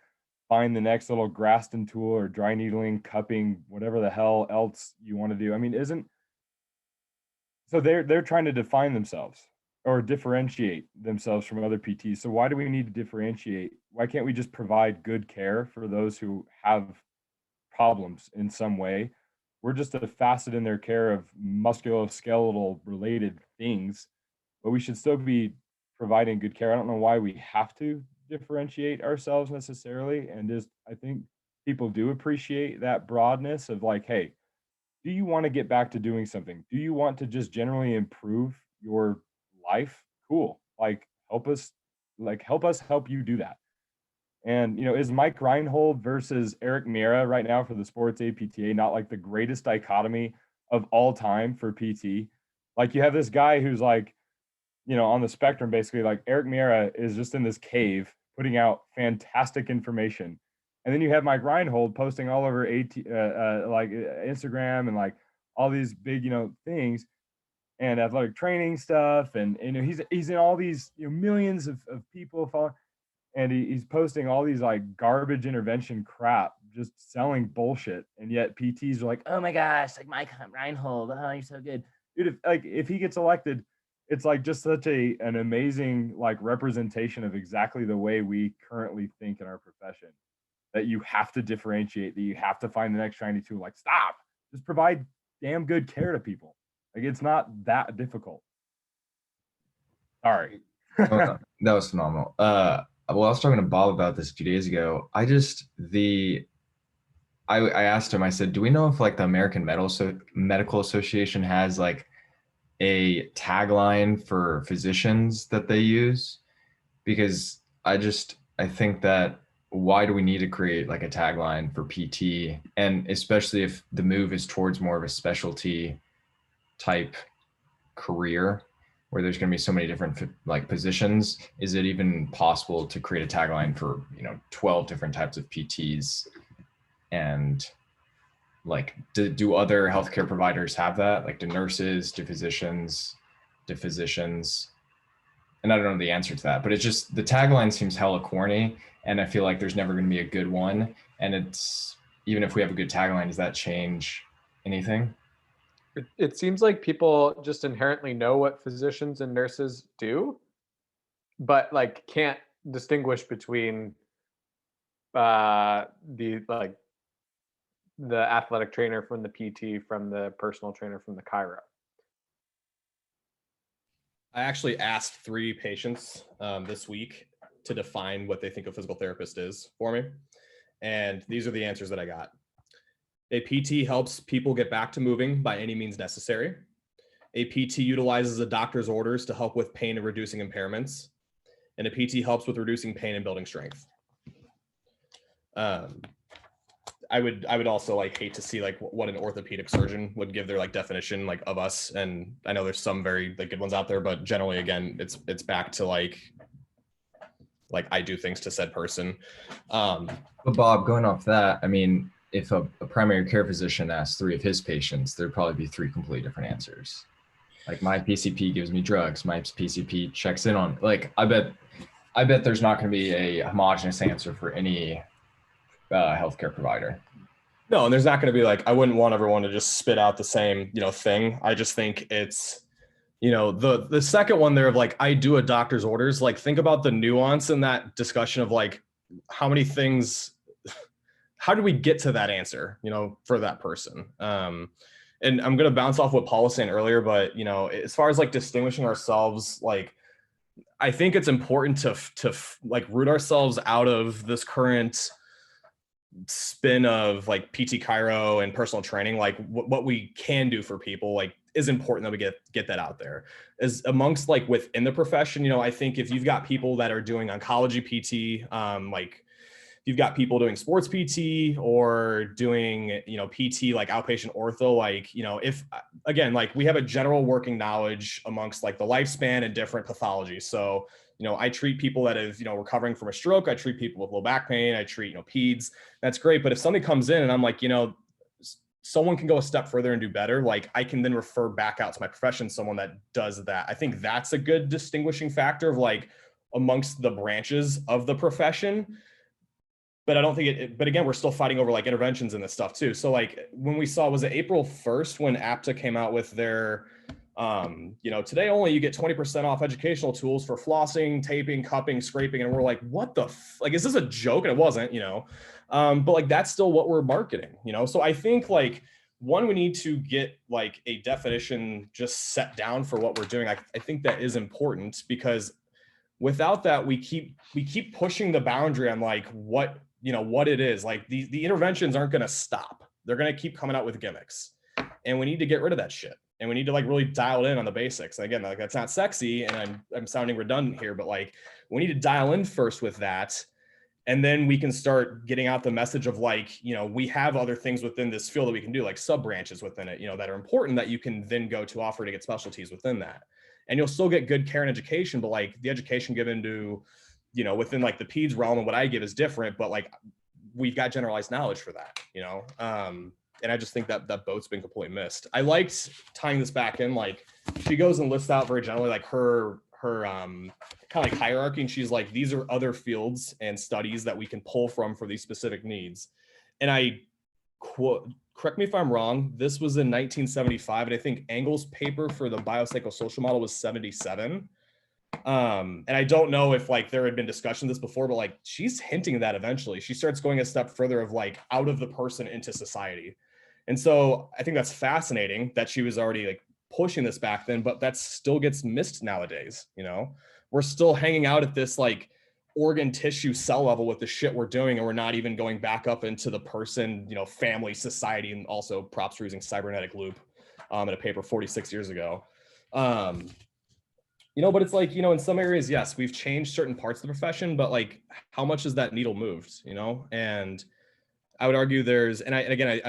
find the next little Graston tool or dry needling, cupping, whatever the hell else you want to do. I mean, so they're trying to define themselves or differentiate themselves from other PTs. So why do we need to differentiate? Why can't we just provide good care for those who have problems in some way? We're just a facet in their care of musculoskeletal related things, but we should still be providing good care. I don't know why we have to differentiate ourselves necessarily. And I think people do appreciate that broadness of like, hey, do you want to get back to doing something? Do you want to just generally improve your life? Cool. Help us help you do that. And, is Mike Reinhold versus Eric Miera right now for the sports APTA not like the greatest dichotomy of all time for PT? Like, you have this guy who's like, on the spectrum, basically, like Eric Miera is just in this cave putting out fantastic information. And then you have Mike Reinhold posting all over Instagram and like all these big, things and athletic training stuff. And, he's in all these millions of people following. And he's posting all these like garbage intervention crap, just selling bullshit. And yet PTs are like, oh my gosh, like Mike Reinhold, oh, you're so good. Dude, if he gets elected, it's like just such an amazing like representation of exactly the way we currently think in our profession, that you have to differentiate, that you have to find the next shiny tool. Like, stop, just provide damn good care to people. Like, it's not that difficult. Sorry. That was phenomenal. Well, I was talking to Bob about this a few days ago. I asked him, I said, do we know if like the American Medical Association has like a tagline for physicians that they use? Because I think that why do we need to create like a tagline for PT? And especially if the move is towards more of a specialty type career, where there's going to be so many different like positions, is it even possible to create a tagline for 12 different types of PTs? And like, do other healthcare providers have that? Like, do nurses, do physicians? And I don't know the answer to that, but it's just, the tagline seems hella corny, and I feel like there's never going to be a good one. And it's, even if we have a good tagline, does that change anything? It seems like people just inherently know what physicians and nurses do, but like can't distinguish between the athletic trainer from the PT from the personal trainer from the chiro. I actually asked 3 patients this week to define what they think a physical therapist is for me. And these are the answers that I got. A PT helps people get back to moving by any means necessary. A PT utilizes a doctor's orders to help with pain and reducing impairments. And a PT helps with reducing pain and building strength. I would also like hate to see like what an orthopedic surgeon would give their like definition like of us. And I know there's some very like good ones out there, but generally again, it's back to like I do things to said person. But Bob, going off that, I mean, if a primary care physician asked 3 of his patients, there'd probably be 3 completely different answers. Like my PCP gives me drugs, my PCP checks in on, like, I bet there's not going to be a homogenous answer for any healthcare provider. No, and there's not going to be like, I wouldn't want everyone to just spit out the same, thing. I just think it's, the second one there of like, I do a doctor's orders, like think about the nuance in that discussion of like, how many things, how do we get to that answer, for that person? And I'm going to bounce off what Paul was saying earlier, but, as far as like distinguishing ourselves, like, I think it's important to like root ourselves out of this current spin of like PT Chiro and personal training. Like what we can do for people, like, is important that we get that out there. As amongst like within the profession, I think if you've got people that are doing oncology PT, like you've got people doing sports PT or doing, PT like outpatient ortho, like, if again, like we have a general working knowledge amongst like the lifespan and different pathologies. So, I treat people that have, recovering from a stroke. I treat people with low back pain. I treat, peds. That's great. But if somebody comes in and I'm like, someone can go a step further and do better, like I can then refer back out to my profession, someone that does that. I think that's a good distinguishing factor of like amongst the branches of the profession. But I don't think but again, we're still fighting over like interventions and this stuff too. So like when we saw, was it April 1st when APTA came out with their, today only you get 20% off educational tools for flossing, taping, cupping, scraping. And we're like, what the, like, is this a joke? And it wasn't, but like, that's still what we're marketing, So I think like, one, we need to get like a definition just set down for what we're doing. I think that is important because without that, we keep pushing the boundary on like what it is. Like the interventions aren't going to stop. They're going to keep coming out with gimmicks, and we need to get rid of that shit. And we need to like really dial in on the basics. And again, like that's not sexy, and I'm sounding redundant here, but like we need to dial in first with that, and then we can start getting out the message of like, we have other things within this field that we can do, like sub branches within it, that are important that you can then go to offer to get specialties within that. And you'll still get good care and education, but like the education given to, within like the peds realm and what I give is different, but like we've got generalized knowledge for that, and I just think that boat's been completely missed. I liked tying this back in, like she goes and lists out very generally like her kind of like hierarchy. And she's like, these are other fields and studies that we can pull from for these specific needs. And I quote, correct me if I'm wrong, this was in 1975, and I think Engel's paper for the biopsychosocial model was 77. And I don't know if like there had been discussion of this before, but like she's hinting that eventually she starts going a step further of like out of the person into society. And so I think that's fascinating that she was already like pushing this back then, but that still gets missed nowadays. We're still hanging out at this like organ tissue cell level with the shit we're doing, and we're not even going back up into the person, family, society. And also props for using cybernetic loop in a paper 46 years ago. But it's like, in some areas, yes, we've changed certain parts of the profession, but like how much has that needle moved, and I would argue I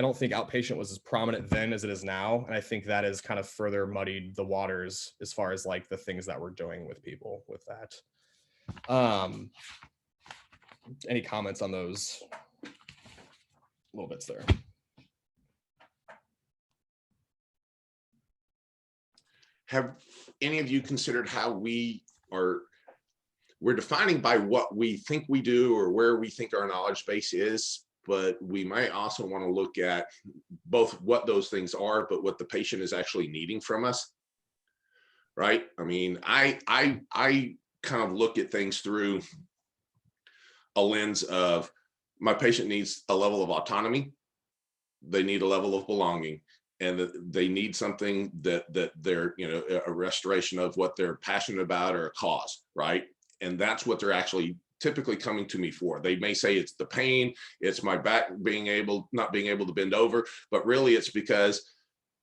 don't think outpatient was as prominent then as it is now. And I think that has kind of further muddied the waters as far as like the things that we're doing with people with that. Any comments on those little bits there? Have any of you considered how we're defining by what we think we do or where we think our knowledge base is, but we might also want to look at both what those things are, but what the patient is actually needing from us, right? I mean, I kind of look at things through a lens of my patient needs a level of autonomy, they need a level of belonging, and they need something that they're, a restoration of what they're passionate about or a cause, right? And that's what they're actually typically coming to me for. They may say it's the pain, it's my back not being able to bend over, but really it's because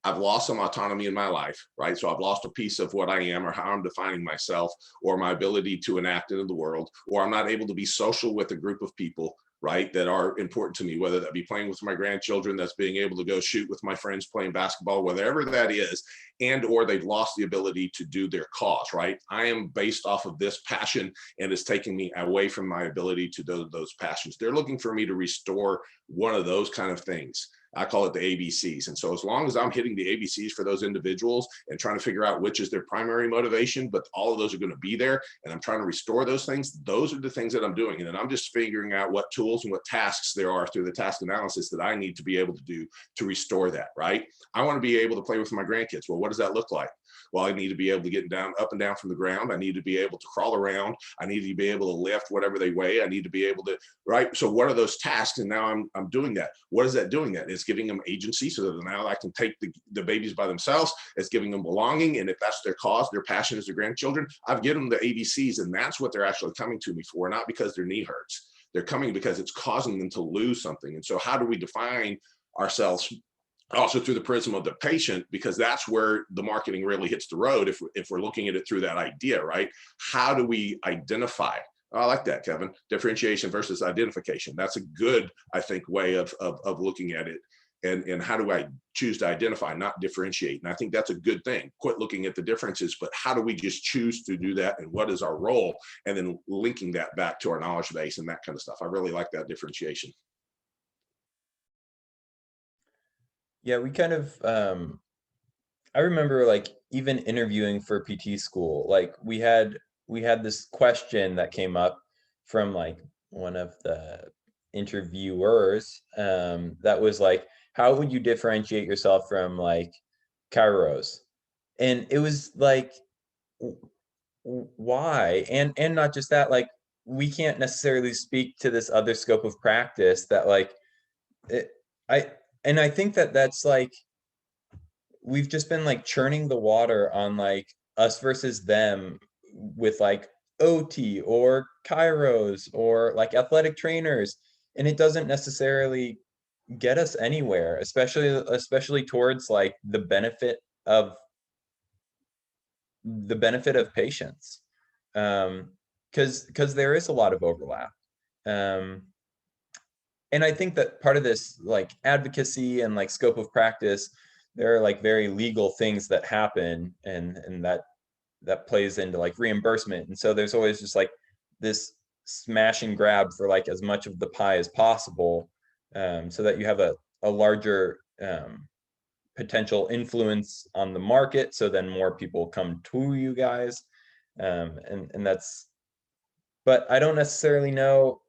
I've lost some autonomy in my life, right? So I've lost a piece of what I am or how I'm defining myself or my ability to enact into the world, or I'm not able to be social with a group of people, right, that are important to me, whether that be playing with my grandchildren, that's being able to go shoot with my friends playing basketball, whatever that is, and or they've lost the ability to do their cause, right? I am based off of this passion, and it's taking me away from my ability to do those passions. They're looking for me to restore one of those kind of things. I call it the ABCs. And so as long as I'm hitting the ABCs for those individuals and trying to figure out which is their primary motivation, but all of those are going to be there, and I'm trying to restore those things, those are the things that I'm doing. And then I'm just figuring out what tools and what tasks there are through the task analysis that I need to be able to do to restore that, right? I want to be able to play with my grandkids. Well, what does that look like? Well, I need to be able to get down, up and down from the ground. I need to be able to crawl around. I need to be able to lift whatever they weigh. I need to be able to, right? So what are those tasks? And now I'm doing that. What is that doing that? It's giving them agency so that now I can take the babies by themselves. It's giving them belonging. And if that's their cause, their passion is their grandchildren, I've given them the ABCs, and that's what they're actually coming to me for, not because their knee hurts. They're coming because it's causing them to lose something. And so how do we define ourselves also through the prism of the patient, because that's where the marketing really hits the road if we're looking at it through that idea, right? How do we identify? I like that, Kevin. Differentiation versus identification. That's a good, I think, way of looking at it. And how do I choose to identify, not differentiate? And I think that's a good thing. Quit looking at the differences, but how do we just choose to do that? And what is our role? And then linking that back to our knowledge base and that kind of stuff. I really like that differentiation. Yeah, we kind of I remember like even interviewing for PT school, like we had this question that came up from like one of the interviewers that was like, how would you differentiate yourself from like chiros? And it was like, why? And not just that, like we can't necessarily speak to this other scope of practice that like I think that that's like we've just been like churning the water on like us versus them with like OT or chiros or like athletic trainers, and it doesn't necessarily get us anywhere, especially towards like the benefit of patients, because there is a lot of overlap. And I think that part of this like advocacy and like scope of practice, there are like very legal things that happen, and that plays into like reimbursement. And so there's always just like this smash and grab for like as much of the pie as possible, so that you have a larger potential influence on the market. So then more people come to you guys. And that's, but I don't necessarily know.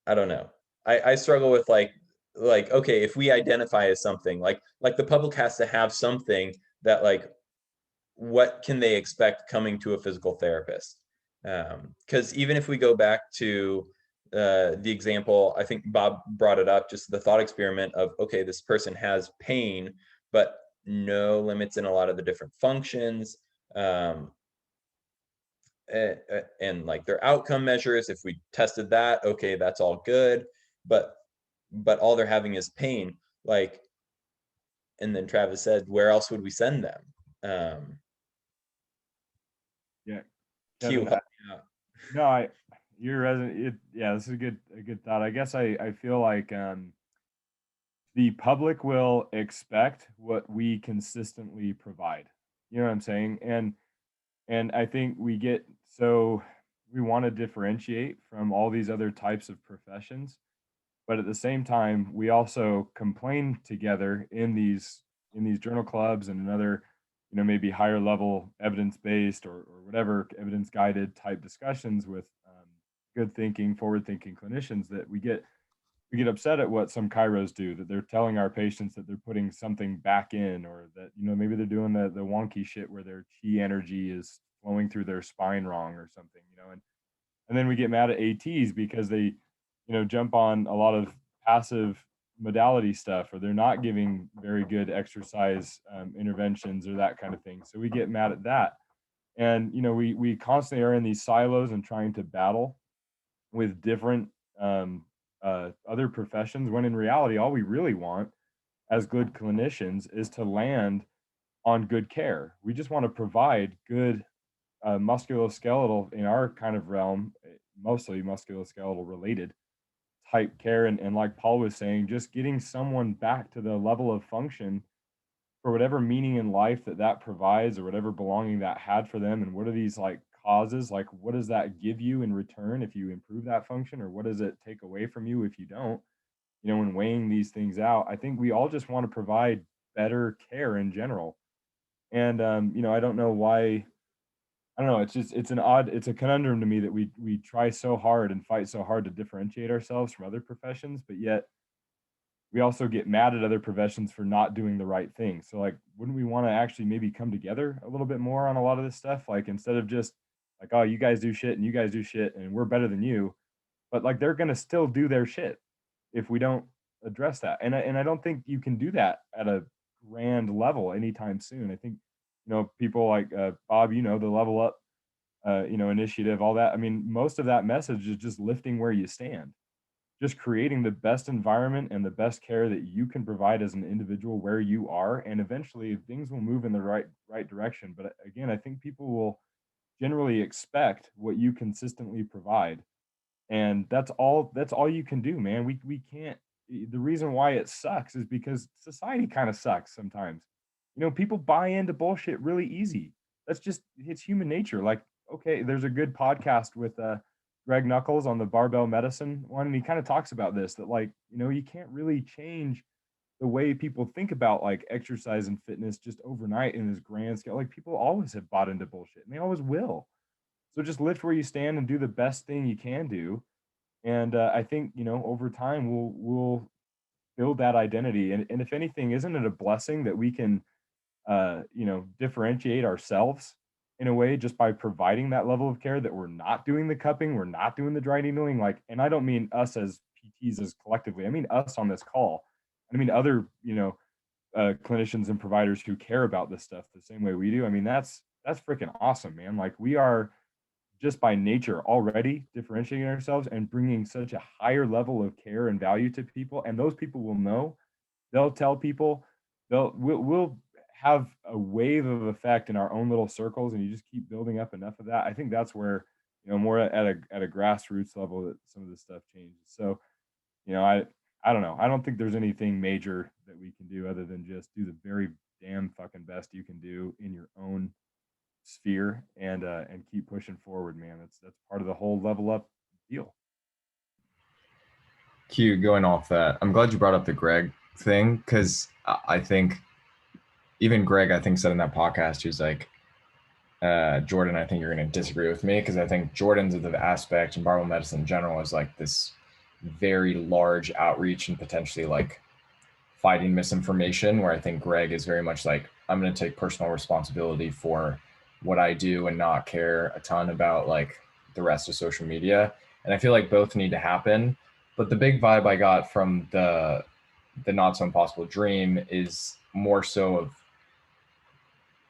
I don't know. I struggle with like, okay, if we identify as something like the public has to have something that like, what can they expect coming to a physical therapist? Because even if we go back to the example, I think Bob brought it up, just the thought experiment of, okay, this person has pain, but no limits in a lot of the different functions. And like their outcome measures, if we tested that, okay, that's all good, but all they're having is pain. Like, and then Travis said, where else would we send them? Yeah. Q, help me out. No, you're resident. Yeah, this is a good thought. I guess I feel like the public will expect what we consistently provide. You know what I'm saying? And I think we want to differentiate from all these other types of professions, but at the same time, we also complain together in these journal clubs and in other, maybe higher level evidence-based or whatever evidence-guided type discussions with good thinking, forward-thinking clinicians, that we get upset at what some chiros do, that they're telling our patients that they're putting something back in, or that, maybe they're doing the wonky shit where their chi energy is flowing through their spine wrong or something, and then we get mad at ATs because they, jump on a lot of passive modality stuff, or they're not giving very good exercise interventions or that kind of thing. So we get mad at that. And, we constantly are in these silos and trying to battle with different other professions, when in reality, all we really want as good clinicians is to land on good care. We just want to provide good musculoskeletal, in our kind of realm, mostly musculoskeletal related type care. And like Paul was saying, just getting someone back to the level of function for whatever meaning in life that that provides, or whatever belonging that had for them. And what are these like causes? Like, what does that give you in return if you improve that function, or what does it take away from you if you don't? You know, when weighing these things out, I think we all just want to provide better care in general. And you know, I don't know why. I don't know. It's just it's a conundrum to me that we try so hard and fight so hard to differentiate ourselves from other professions, but yet we also get mad at other professions for not doing the right thing. So like, wouldn't we want to actually maybe come together a little bit more on a lot of this stuff? Like, instead of just like, oh, you guys do shit and you guys do shit and we're better than you, but like they're gonna still do their shit if we don't address that. And I don't think you can do that at a grand level anytime soon. I think, you know, people like Bob, you know, the Level Up, you know, initiative, all that. I mean, most of that message is just lifting where you stand, just creating the best environment and the best care that you can provide as an individual where you are, and eventually things will move in the right direction. But again, I think people will generally expect what you consistently provide, and that's all you can do, man. We can't. The reason why it sucks is because society kind of sucks sometimes. You know, people buy into bullshit really easy. That's just, it's human nature. Like, okay, there's a good podcast with Greg Knuckles on the barbell medicine one, and he kind of talks about this, that like, you know, you can't really change the way people think about like exercise and fitness just overnight in this grand scale. Like, people always have bought into bullshit and they always will. So just lift where you stand and do the best thing you can do. And I think, you know, over time we'll build that identity. And if anything, isn't it a blessing that we can you know, differentiate ourselves in a way just by providing that level of care, that we're not doing the cupping, we're not doing the dry needling, like, and I don't mean us as PTs as collectively, I mean us on this call. I mean other, you know, clinicians and providers who care about this stuff the same way we do. I mean, that's freaking awesome, man. Like, we are just by nature already differentiating ourselves and bringing such a higher level of care and value to people, and those people will know, they'll tell people, we'll have a wave of effect in our own little circles, and you just keep building up enough of that. I think that's where, you know, more at a grassroots level, that some of this stuff changes. So, you know, I don't know. I don't think there's anything major that we can do other than just do the very damn fucking best you can do in your own sphere, and keep pushing forward, man. That's part of the whole Level Up deal. Q, going off that, I'm glad you brought up the Greg thing, because I think even Greg, I think, said in that podcast, he was like, Jordan, I think you're going to disagree with me, because I think Jordan's of the aspect in barbell medicine in general is like this very large outreach and potentially like fighting misinformation, where I think Greg is very much like, I'm going to take personal responsibility for what I do and not care a ton about like the rest of social media. And I feel like both need to happen. But the big vibe I got from the Not So Impossible Dream is more so of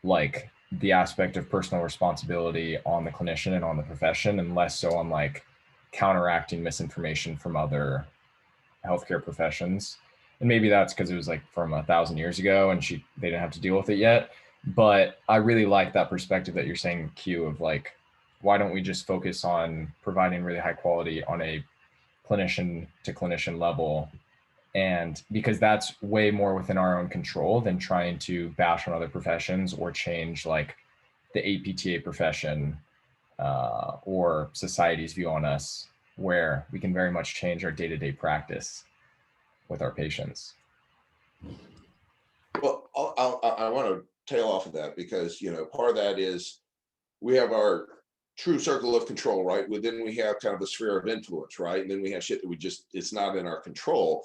like the aspect of personal responsibility on the clinician and on the profession, and less so on like counteracting misinformation from other healthcare professions. And maybe that's because it was like from 1,000 years ago and they didn't have to deal with it yet. But I really like that perspective that you're saying, Q, of like, why don't we just focus on providing really high quality on a clinician to clinician level? And because that's way more within our own control than trying to bash on other professions or change like the APTA profession or society's view on us, where we can very much change our day-to-day practice with our patients. Well, I want to tail off of that, because, you know, part of that is we have our true circle of control, right? Well, then we have kind of a sphere of influence, right? And then we have shit that it's not in our control.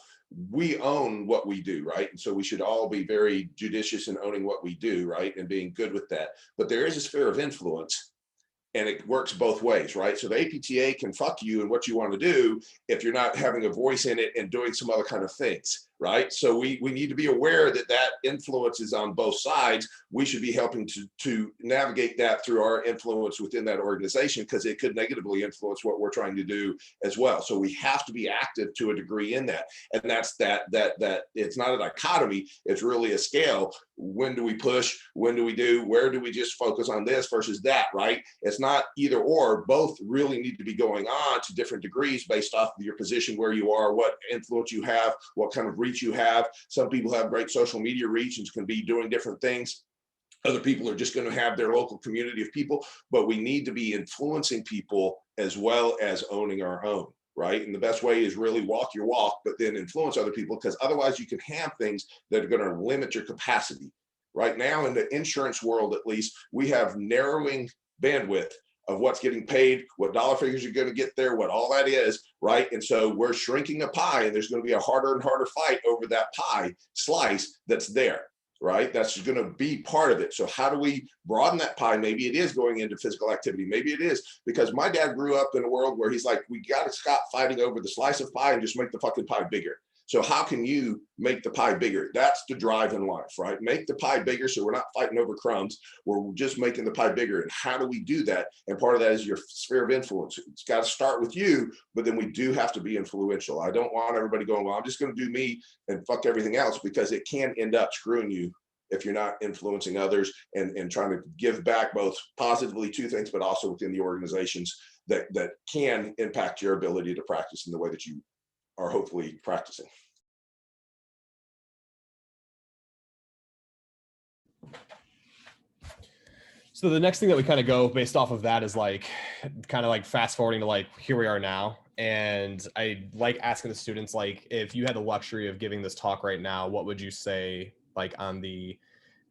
We own what we do, right? And so we should all be very judicious in owning what we do, right? And being good with that. But there is a sphere of influence, and it works both ways, right? So the APTA can fuck you and what you want to do if you're not having a voice in it and doing some other kind of things, right? So we need to be aware that that influence is on both sides. We should be helping to navigate that through our influence within that organization, because it could negatively influence what we're trying to do as well. So we have to be active to a degree in that. And that's that it's not a dichotomy, it's really a scale. When do we push? When do we do? Where do we just focus on this versus that, right? It's not either or. Both really need to be going on to different degrees based off of your position, where you are, what influence you have, what kind of reach you have. Some people have great social media reach and can be doing different things. Other people are just going to have their local community of people, but we need to be influencing people as well as owning our own, right? And the best way is really walk your walk, but then influence other people, because otherwise you can have things that are going to limit your capacity. Right now in the insurance world, at least, we have narrowing bandwidth of what's getting paid, what dollar figures you're going to get there, what all that is, right? And so we're shrinking a pie, and there's going to be a harder and harder fight over that pie slice that's there. Right? That's going to be part of it. So how do we broaden that pie? Maybe it is going into physical activity. Maybe it is, because my dad grew up in a world where he's like, we got to stop fighting over the slice of pie and just make the fucking pie bigger. So how can you make the pie bigger? That's the drive in life, right? Make the pie bigger so we're not fighting over crumbs. We're just making the pie bigger. And how do we do that? And part of that is your sphere of influence. It's got to start with you, but then we do have to be influential. I don't want everybody going, well, I'm just going to do me and fuck everything else, because it can end up screwing you if you're not influencing others and trying to give back both positively to things, but also within the organizations that can impact your ability to practice in the way that you are hopefully practicing. So the next thing that we kind of go based off of that is like kind of like fast forwarding to like here we are now. And I like asking the students, like, if you had the luxury of giving this talk right now, what would you say like on the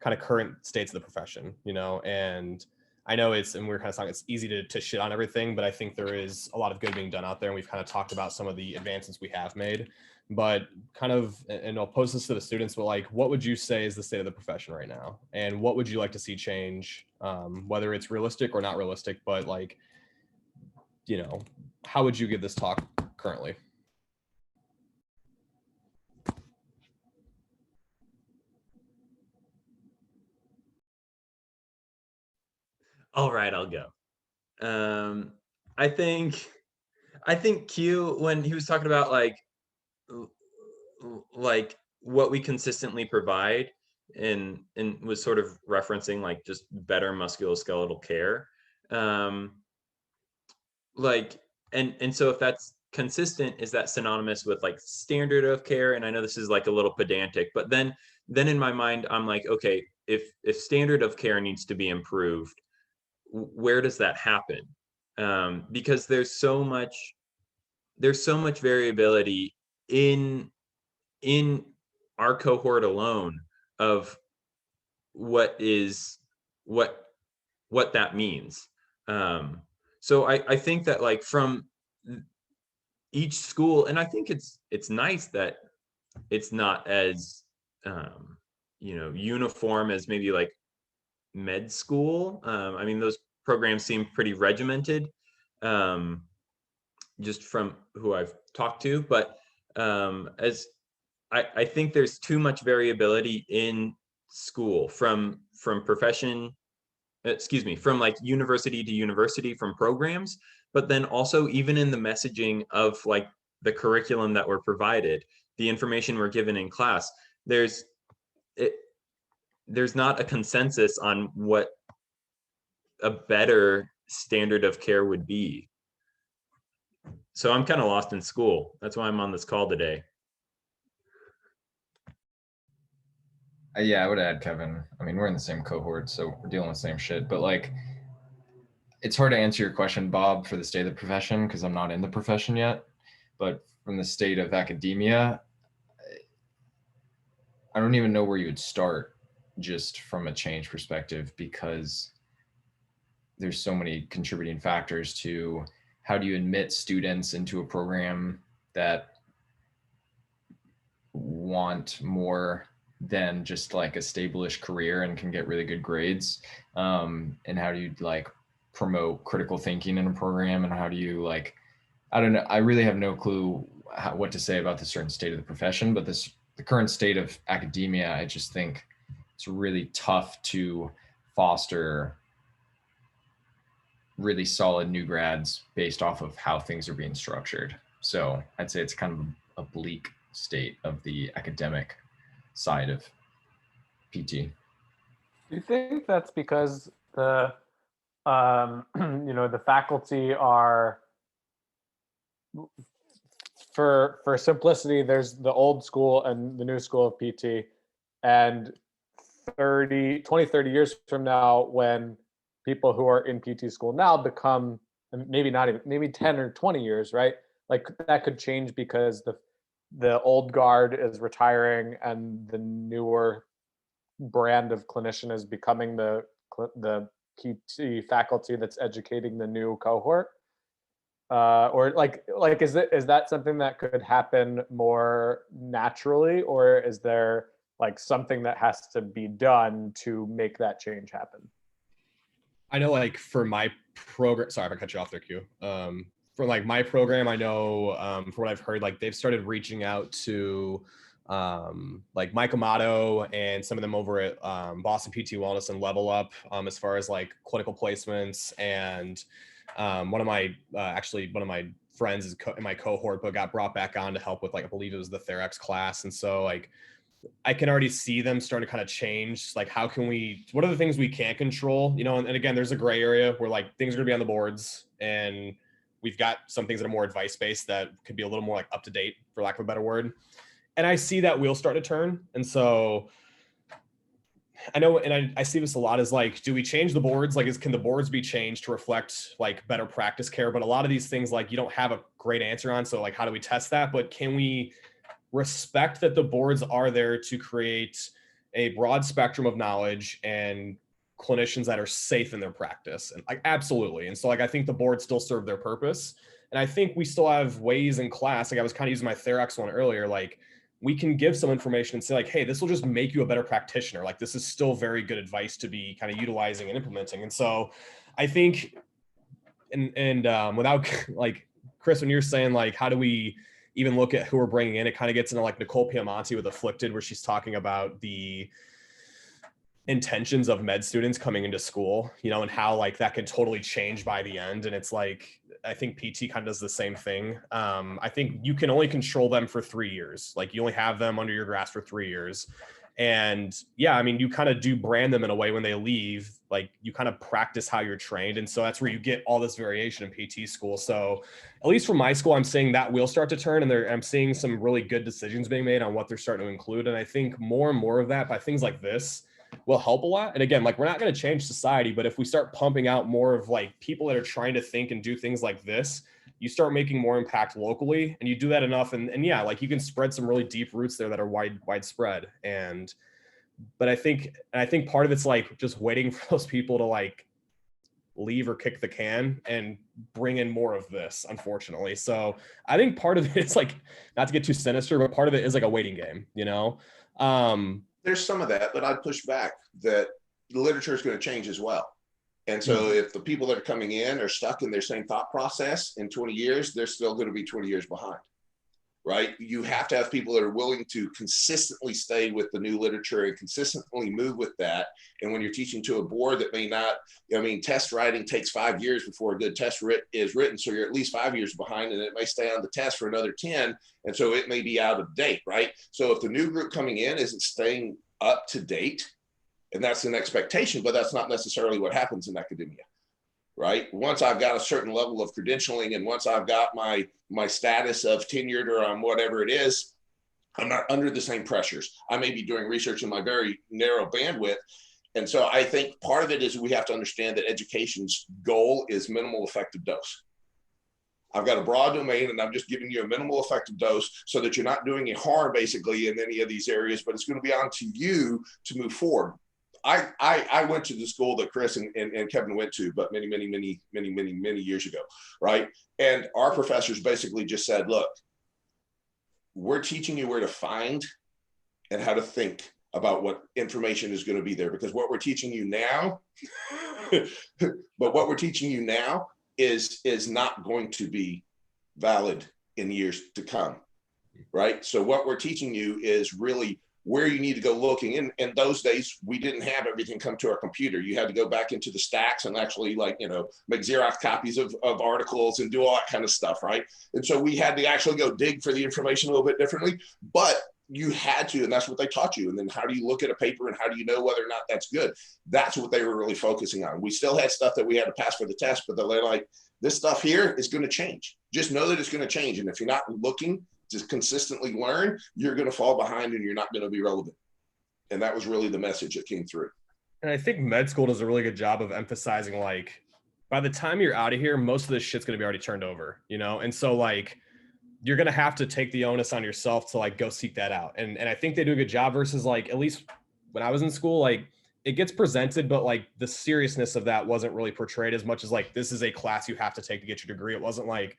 kind of current states of the profession, you know? And I know and we're kind of talking, it's easy to shit on everything, but I think there is a lot of good being done out there. And we've kind of talked about some of the advancements we have made, but kind of, and I'll pose this to the students, but like, what would you say is the state of the profession right now? And what would you like to see change? Whether it's realistic or not realistic, but like, you know, how would you give this talk currently? All right, I'll go. I think Q, when he was talking about like what we consistently provide, and was sort of referencing like just better musculoskeletal care, like and so if that's consistent, is that synonymous with like standard of care? And I know this is like a little pedantic, but then in my mind I'm like, okay, if standard of care needs to be improved, where does that happen? Because there's so much variability in our cohort alone of what that means. So I think that like from each school, and I think it's nice that it's not as uniform as maybe like med school. I mean, those programs seem pretty regimented, just from who I've talked to, but as I think there's too much variability in school from profession, from like university to university, from programs, but then also even in the messaging of like the curriculum that we're provided, the information we're given in class, there's not a consensus on what a better standard of care would be. So I'm kind of lost in school. That's why I'm on this call today. Yeah, I would add Kevin. I mean, we're in the same cohort, so we're dealing with the same shit. But like, it's hard to answer your question, Bob, for the state of the profession, because I'm not in the profession yet. But from the state of academia, I don't even know where you would start just from a change perspective, because there's so many contributing factors to how do you admit students into a program that want more than just like a stable-ish career and can get really good grades, and how do you like promote critical thinking in a program, and how do you like, I don't know, I really have no clue what to say about the certain state of the profession, but the current state of academia, I just think it's really tough to foster really solid new grads based off of how things are being structured. So I'd say it's kind of a bleak state of the academic side of PT. Do you think that's because the The faculty are, for simplicity, there's the old school and the new school of PT. And 30 years from now, when people who are in PT school now become, maybe not even, maybe 10 or 20 years, right? Like that could change because the old guard is retiring and the newer brand of clinician is becoming the PT faculty that's educating the new cohort. Or is that something that could happen more naturally, or is there like something that has to be done to make that change happen? I know, like for my program, sorry if I cut you off there, Q. For like my program, I know from what I've heard, like they've started reaching out to like Mike Amato and some of them over at Boston PT Wellness and Level Up, as far as like clinical placements. And one of my friends is in my cohort, but got brought back on to help with, like, I believe it was the Therex class. And so like I can already see them starting to kind of change, like what are the things we can't control, and again, there's a gray area where like things are gonna be on the boards, and we've got some things that are more advice-based that could be a little more like up to date, for lack of a better word. And I see that wheel start to turn. And so I know, and I see this a lot, is like, do we change the boards? Like, can the boards be changed to reflect like better practice care? But a lot of these things, like, you don't have a great answer on. So like, how do we test that? But can we respect that the boards are there to create a broad spectrum of knowledge and clinicians that are safe in their practice? And like, absolutely. And so like, I think the boards still serve their purpose. And I think we still have ways in class, like I was kind of using my Therex one earlier, like we can give some information and say like, hey, this will just make you a better practitioner. Like, this is still very good advice to be kind of utilizing and implementing. And so I think, and without like, Chris, when you're saying like, how do we even look at who we're bringing in, it kind of gets into like Nicole Piamonti with Afflicted, where she's talking about the intentions of med students coming into school, and how like that can totally change by the end. And it's like, I think PT kind of does the same thing. I think you can only control them for 3 years. Like, you only have them under your grasp for 3 years. And yeah, I mean, you kind of do brand them in a way when they leave, like you kind of practice how you're trained. And so that's where you get all this variation in PT school. So at least for my school, I'm seeing that wheel start to turn, and I'm seeing some really good decisions being made on what they're starting to include. And I think more and more of that by things like this will help a lot. And again, like, we're not going to change society, but if we start pumping out more of like people that are trying to think and do things like this, you start making more impact locally, and you do that enough. And yeah, like you can spread some really deep roots there that are widespread. But I think part of it's like just waiting for those people to like leave or kick the can and bring in more of this, unfortunately. So I think part of it is like, not to get too sinister, but part of it is like a waiting game, There's some of that, but I'd push back that the literature is going to change as well. And so if the people that are coming in are stuck in their same thought process in 20 years, they're still going to be 20 years behind, right? You have to have people that are willing to consistently stay with the new literature and consistently move with that. And when you're teaching to a board that may not, test writing takes 5 years before a good test is written. So you're at least 5 years behind, and it may stay on the test for another 10. And so it may be out of date, right? So if the new group coming in isn't staying up to date, and that's an expectation, but that's not necessarily what happens in academia, right? Once I've got a certain level of credentialing, and once I've got my status of tenured or whatever it is, I'm not under the same pressures. I may be doing research in my very narrow bandwidth. And so I think part of it is we have to understand that education's goal is minimal effective dose. I've got a broad domain, and I'm just giving you a minimal effective dose so that you're not doing any harm basically in any of these areas, but it's going to be on to you to move forward. I went to the school that Chris and Kevin went to, but many years ago, right? And our professors basically just said, look, we're teaching you where to find and how to think about what information is going to be there, because what we're teaching you now, is not going to be valid in years to come, right? So what we're teaching you is really where you need to go looking. In those days, we didn't have everything come to our computer. You had to go back into the stacks and actually make Xerox copies of articles and do all that kind of stuff, right? And so we had to actually go dig for the information a little bit differently. But you had to, and that's what they taught you. And then how do you look at a paper and how do you know whether or not that's good? That's what they were really focusing on. We still had stuff that we had to pass for the test, but they're like, this stuff here is going to change. Just know that it's going to change. And if you're not looking to consistently learn, you're going to fall behind and you're not going to be relevant. And that was really the message that came through. And I think med school does a really good job of emphasizing, like, by the time you're out of here, most of this shit's going to be already turned over, you know? And so, like, you're going to have to take the onus on yourself to, like, go seek that out. And I think they do a good job versus, like, at least when I was in school, like, it gets presented, but, like, the seriousness of that wasn't really portrayed as much as, like, this is a class you have to take to get your degree. It wasn't like,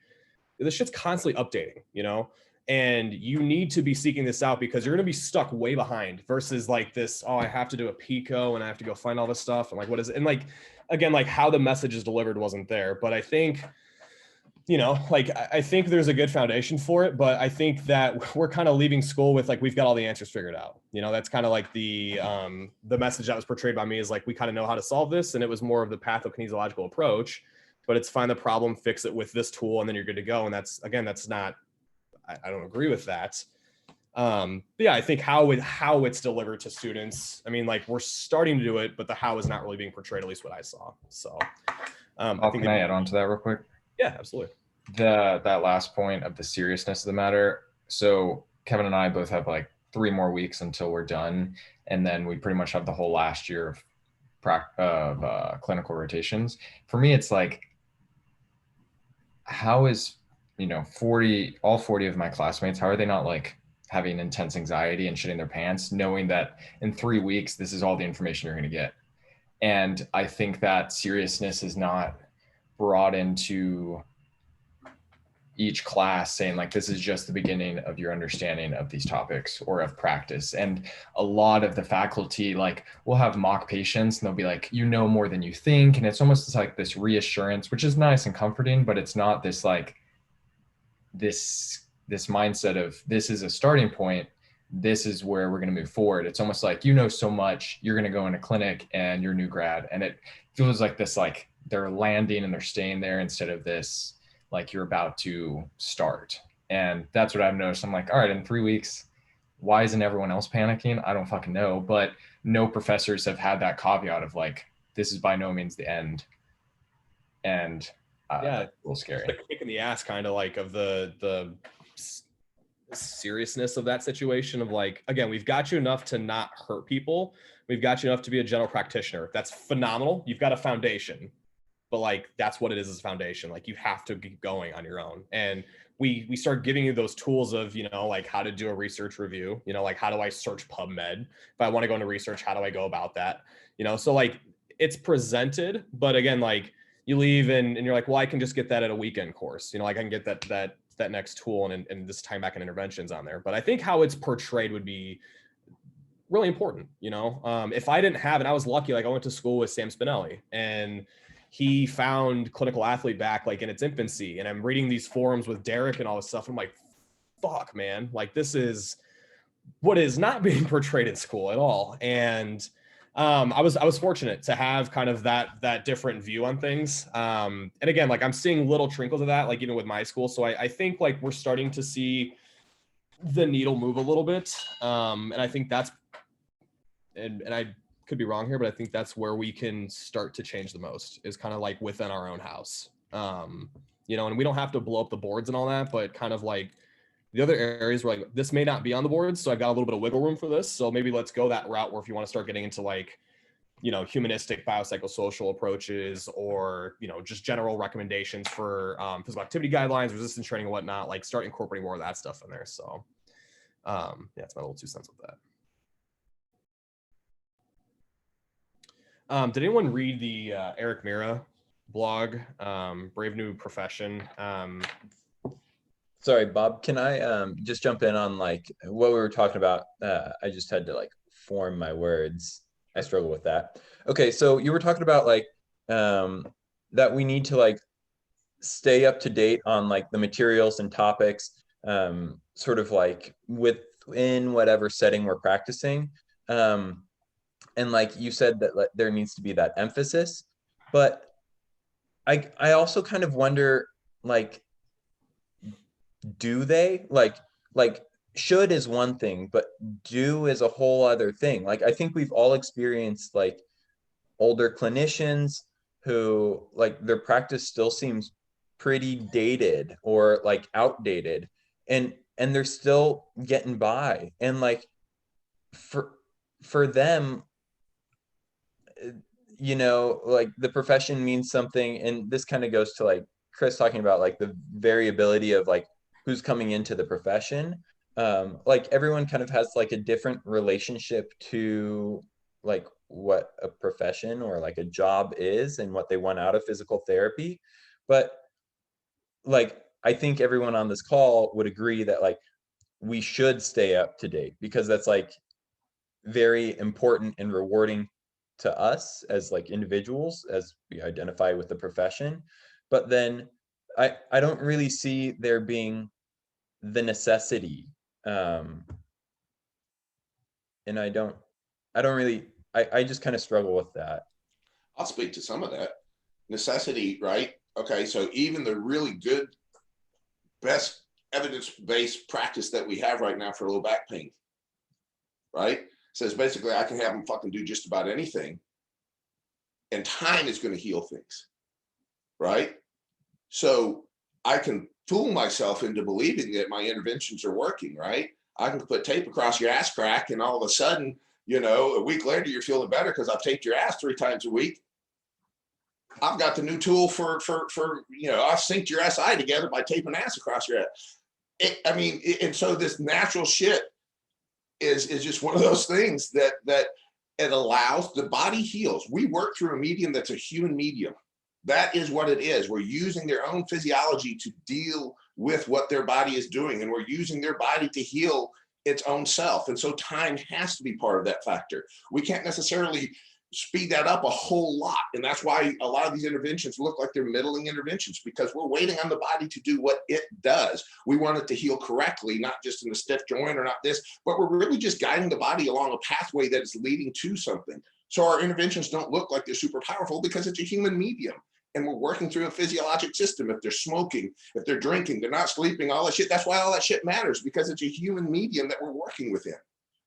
this shit's constantly updating, you know? And you need to be seeking this out because you're going to be stuck way behind versus like this, oh, I have to do a PICO and I have to go find all this stuff. And like, what is it? And like, again, like how the message is delivered wasn't there. But I think, you know, like, I think there's a good foundation for it. But I think that we're kind of leaving school with like, we've got all the answers figured out. You know, that's kind of like the message that was portrayed by me is like, we kind of know how to solve this. And it was more of the pathokinesiological approach. But it's find the problem, fix it with this tool, and then you're good to go. And that's, again, that's not, I don't agree with that. But yeah, I think how it's delivered to students. I mean, like we're starting to do it, but the how is not really being portrayed, at least what I saw. So I think can I add on to that real quick? Yeah, absolutely. That last point of the seriousness of the matter. So Kevin and I both have like 3 more weeks until we're done. And then we pretty much have the whole last year of clinical rotations. For me, it's like, how is, you know, all 40 of my classmates, how are they not like having intense anxiety and shitting their pants, knowing that in 3 weeks, this is all the information you're going to get? And I think that seriousness is not brought into each class saying like, this is just the beginning of your understanding of these topics or of practice. And a lot of the faculty, like we'll have mock patients and they'll be like, you know more than you think. And it's almost like this reassurance, which is nice and comforting, but it's not this like, this mindset of this is a starting point, this is where we're going to move forward. It's almost like, you know, so much, you're going to go in a clinic and you're new grad, and it feels like this, like they're landing and they're staying there instead of this like you're about to start. And that's what I've noticed. I'm like, all right, in 3 weeks, why isn't everyone else panicking? I don't fucking know. But no professors have had that caveat of like, this is by no means the end. And yeah, a little scary. Like a kick in the ass, kind of like of the seriousness of that situation of like, again, we've got you enough to not hurt people. We've got you enough to be a general practitioner. That's phenomenal. You've got a foundation, but like, that's what it is as a foundation. Like you have to keep going on your own. And we start giving you those tools of, you know, like how to do a research review, you know, like how do I search PubMed? If I want to go into research, how do I go about that? You know, so like it's presented, but again, like you leave and you're like, well, I can just get that at a weekend course. You know, like I can get that next tool and this time back and interventions on there. But I think how it's portrayed would be really important. You know, if I didn't have, and I was lucky, like I went to school with Sam Spinelli and he found clinical athlete back like in its infancy. And I'm reading these forums with Derek and all this stuff. I'm like, fuck, man, like this is what is not being portrayed in school at all. And I was fortunate to have kind of that different view on things. And again, like I'm seeing little trinkles of that, like even with my school. So I think like we're starting to see the needle move a little bit. And I think that's, and I could be wrong here, but I think that's where we can start to change the most is kind of like within our own house. You know, and we don't have to blow up the boards and all that, but kind of like the other areas where like this may not be on the boards, so I've got a little bit of wiggle room for this. So maybe let's go that route where if you want to start getting into like, you know, humanistic biopsychosocial approaches or, you know, just general recommendations for physical activity guidelines, resistance training and whatnot, like start incorporating more of that stuff in there. So yeah, it's my little 2 cents with that. Did anyone read the Eric Mira blog, Brave New Profession? Sorry, Bob, can I just jump in on like what we were talking about? I just had to like form my words. I struggle with that. Okay, so you were talking about like that we need to like stay up to date on like the materials and topics, sort of like within whatever setting we're practicing. And like you said that like, there needs to be that emphasis, but I also kind of wonder like, do they like should is one thing, but do is a whole other thing. Like, I think we've all experienced like older clinicians who like their practice still seems pretty dated or like outdated, and they're still getting by. And like for them, like the profession means something. And this kind of goes to like Chris talking about like the variability of like who's coming into the profession. Like everyone kind of has like a different relationship to like what a profession or like a job is and what they want out of physical therapy. But like, I think everyone on this call would agree that like we should stay up to date, because that's like very important and rewarding to us as like individuals as we identify with the profession. But then I don't really see there being the necessity, and I just kind of struggle with that. I'll speak to some of that necessity, right? Okay, so even the really good, best evidence-based practice that we have right now for low back pain, right, says basically I can have them fucking do just about anything, and time is going to heal things, right? So I can fool myself into believing that my interventions are working, right? I can put tape across your ass crack, and all of a sudden, a week later, you're feeling better because I've taped your ass 3 times a week. I've got the new tool for I've synced your SI together by taping ass across your ass. And so this natural shit is just one of those things that it allows the body heals. We work through a medium that's a human medium. That is what it is. We're using their own physiology to deal with what their body is doing, and we're using their body to heal its own self. And so time has to be part of that factor. We can't necessarily speed that up a whole lot. And that's why a lot of these interventions look like they're middling interventions, because we're waiting on the body to do what it does. We want it to heal correctly, not just in a stiff joint or not this, but we're really just guiding the body along a pathway that is leading to something. So our interventions don't look like they're super powerful because it's a human medium. And we're working through a physiologic system. If they're smoking, if they're drinking, they're not sleeping, all that shit. That's why all that shit matters, because it's a human medium that we're working within.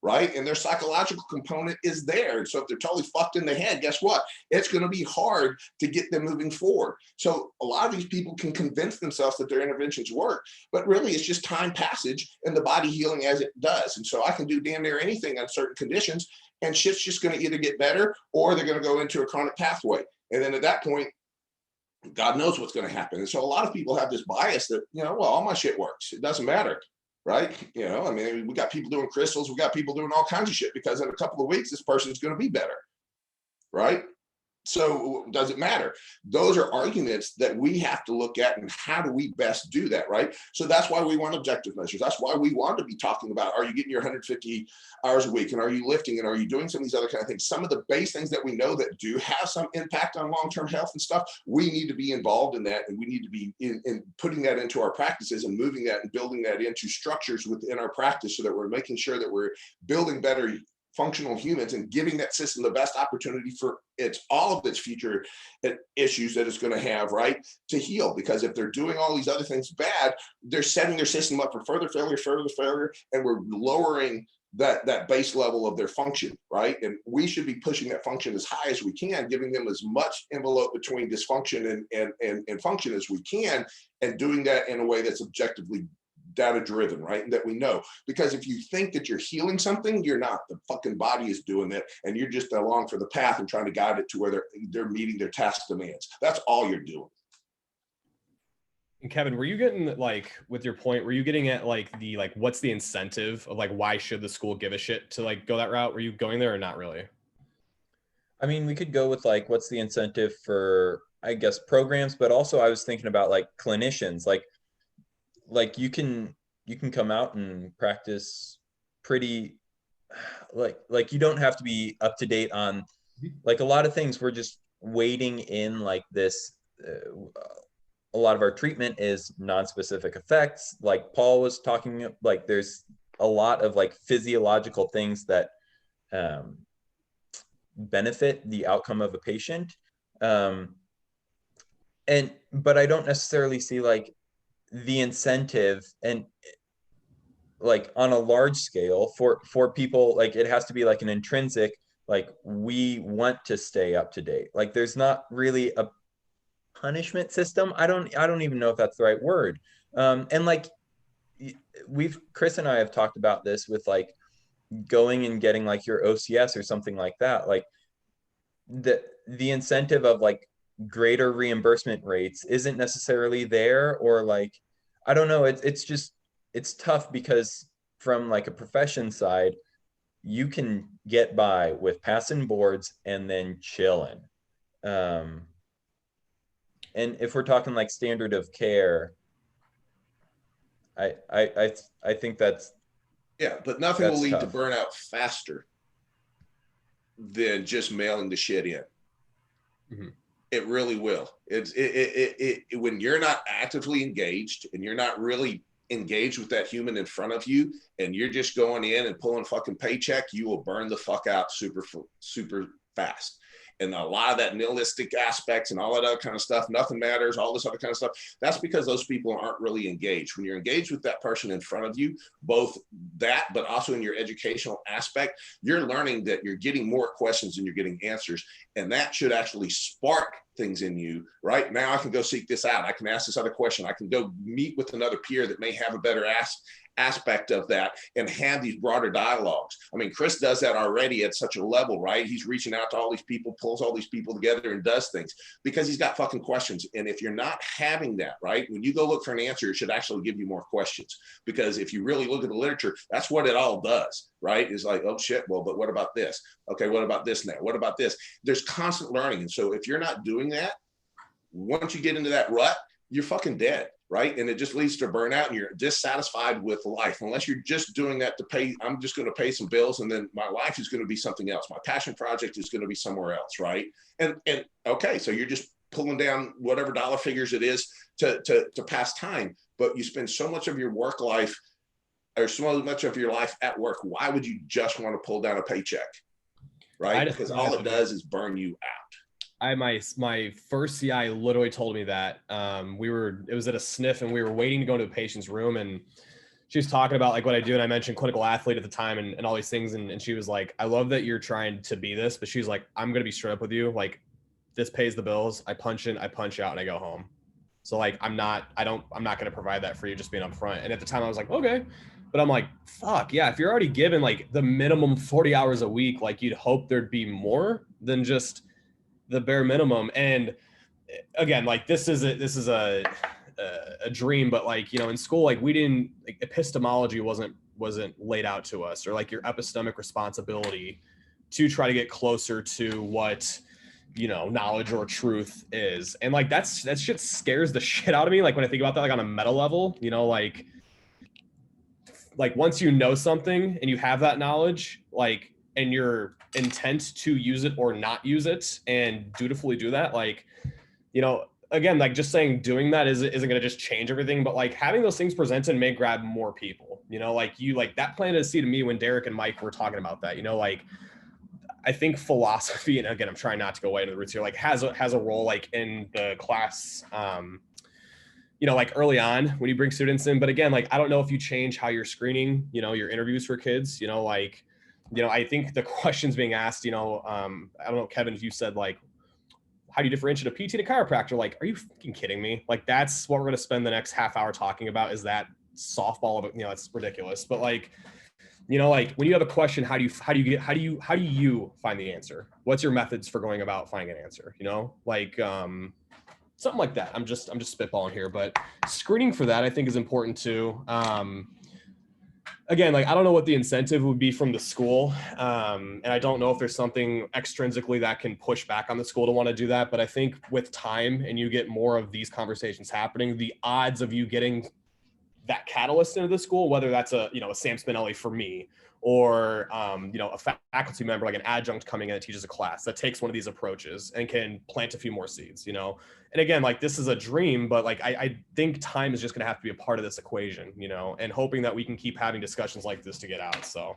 Right? And their psychological component is there. And so if they're totally fucked in the head, guess what? It's going to be hard to get them moving forward. So a lot of these people can convince themselves that their interventions work, but really it's just time passage and the body healing as it does. And so I can do damn near anything on certain conditions, and shit's just going to either get better or they're going to go into a chronic pathway. And then at that point, God knows what's going to happen. And so a lot of people have this bias that, well, all my shit works. It doesn't matter. Right? We got people doing crystals. We got people doing all kinds of shit because in a couple of weeks, this person's going to be better. Right? So does it matter? Those are arguments that we have to look at, and how do we best do that, right? So that's why we want objective measures. That's why we want to be talking about, are you getting your 150 hours a week, and are you lifting, and are you doing some of these other kind of things? Some of the base things that we know that do have some impact on long-term health and stuff, we need to be involved in that, and we need to be in putting that into our practices and moving that and building that into structures within our practice, so that we're making sure that we're building better functional humans and giving that system the best opportunity for all of its future issues that it's going to have, right, to heal. Because if they're doing all these other things bad, they're setting their system up for further failure, and we're lowering that base level of their function, right? And we should be pushing that function as high as we can, giving them as much envelope between dysfunction and function as we can, and doing that in a way that's objectively data driven, right? And that we know. Because if you think that you're healing something, you're not. The fucking body is doing it, and you're just along for the path and trying to guide it to where they're meeting their task demands. That's all you're doing. And Kevin, were you getting, like, with your point, were you getting at like what's the incentive of like why should the school give a shit to like go that route? Were you going there or not really? I mean, we could go with like what's the incentive for, I guess, programs, but also I was thinking about like clinicians, like you can come out and practice pretty, like you don't have to be up to date on like a lot of things. We're just waiting in like this, a lot of our treatment is non-specific effects, like Paul was talking, like there's a lot of like physiological things that benefit the outcome of a patient, but I don't necessarily see like the incentive. And like on a large scale for people, like it has to be like an intrinsic, like we want to stay up to date. Like there's not really a punishment system. I don't even know if that's the right word. And like Chris and I have talked about this with like going and getting like your OCS or something like that. Like the incentive of like greater reimbursement rates isn't necessarily there, or like I don't know, it's just it's tough because from like a profession side, you can get by with passing boards and then chilling. And if we're talking like standard of care, I think that's but nothing will lead tough. to burnout faster than just mailing the shit in. Mm-hmm. It really will. When you're not actively engaged and you're not really engaged with that human in front of you, and you're just going in and pulling fucking paycheck, you will burn the fuck out super fast. And a lot of that nihilistic aspects and all that other kind of stuff, nothing matters, all this other kind of stuff, that's because those people aren't really engaged. When you're engaged with that person in front of you, both that, but also in your educational aspect, you're learning that you're getting more questions than you're getting answers. And that should actually spark things in you. Right now, I can go seek this out. I can ask this other question. I can go meet with another peer that may have a better aspect of that and have these broader dialogues. I mean, Chris does that already at such a level, right? He's reaching out to all these people, pulls all these people together and does things because he's got fucking questions. And if you're not having that, right, when you go look for an answer, it should actually give you more questions, because if you really look at the literature, that's what it all does, right? Is like, oh shit, well, but what about this? Okay, what about this now? What about this? There's constant learning. And so if you're not doing that, once you get into that rut, you're fucking dead, right? And it just leads to burnout, and you're dissatisfied with life. Unless you're just doing that to pay, I'm just going to pay some bills, and then my life is going to be something else. My passion project is going to be somewhere else, right? And okay, so you're just pulling down whatever dollar figures it is to pass time, but you spend so much of your work life, or so much of your life at work. Why would you just want to pull down a paycheck, right? Because all it does is burn you out. My first CI literally told me that it was at a sniff, and we were waiting to go into a patient's room, and she was talking about like what I do, and I mentioned clinical athlete at the time and all these things, and she was like, I love that you're trying to be this, but she's like, I'm gonna be straight up with you, like this pays the bills. I punch in, I punch out, and I go home. So like I'm not gonna provide that for you, just being upfront. And at the time I was like, okay. But I'm like, fuck yeah, if you're already given like the minimum 40 hours a week, like you'd hope there'd be more than just the bare minimum. And again, like this is a dream, but like, you know, in school, like we didn't, like epistemology wasn't laid out to us, or like your epistemic responsibility to try to get closer to what, you know, knowledge or truth is. And like that shit scares the shit out of me, like when I think about that, like on a meta level, you know, like once you know something and you have that knowledge, like, and your intent to use it or not use it and dutifully do that, like, you know, again, like just saying doing that isn't going to just change everything, but like having those things presented may grab more people, you know, like you, like that planted a seed to me when Derek and Mike were talking about that, you know, like I think philosophy, and again, I'm trying not to go away into the roots here, like has a role like in the class, you know, like early on when you bring students in. But again, like, I don't know if you change how you're screening, you know, your interviews for kids, you know, like, you know, I think the questions being asked, you know, I don't know, Kevin, if you said like, how do you differentiate a PT and a chiropractor? Like, are you fucking kidding me? Like, that's what we're going to spend the next half hour talking about, is that softball of it. You know, it's ridiculous. But like, you know, like when you have a question, how do you find the answer? What's your methods for going about finding an answer? You know, like, something like that. I'm just spitballing here, but screening for that I think is important too. Again, like I don't know what the incentive would be from the school, and I don't know if there's something extrinsically that can push back on the school to want to do that. But I think with time and you get more of these conversations happening, the odds of you getting that catalyst into the school, whether that's a Sam Spinelli for me, or you know, a faculty member like an adjunct coming in that teaches a class that takes one of these approaches and can plant a few more seeds, you know. And again, like this is a dream, but like I think time is just going to have to be a part of this equation, you know, and hoping that we can keep having discussions like this to get out. So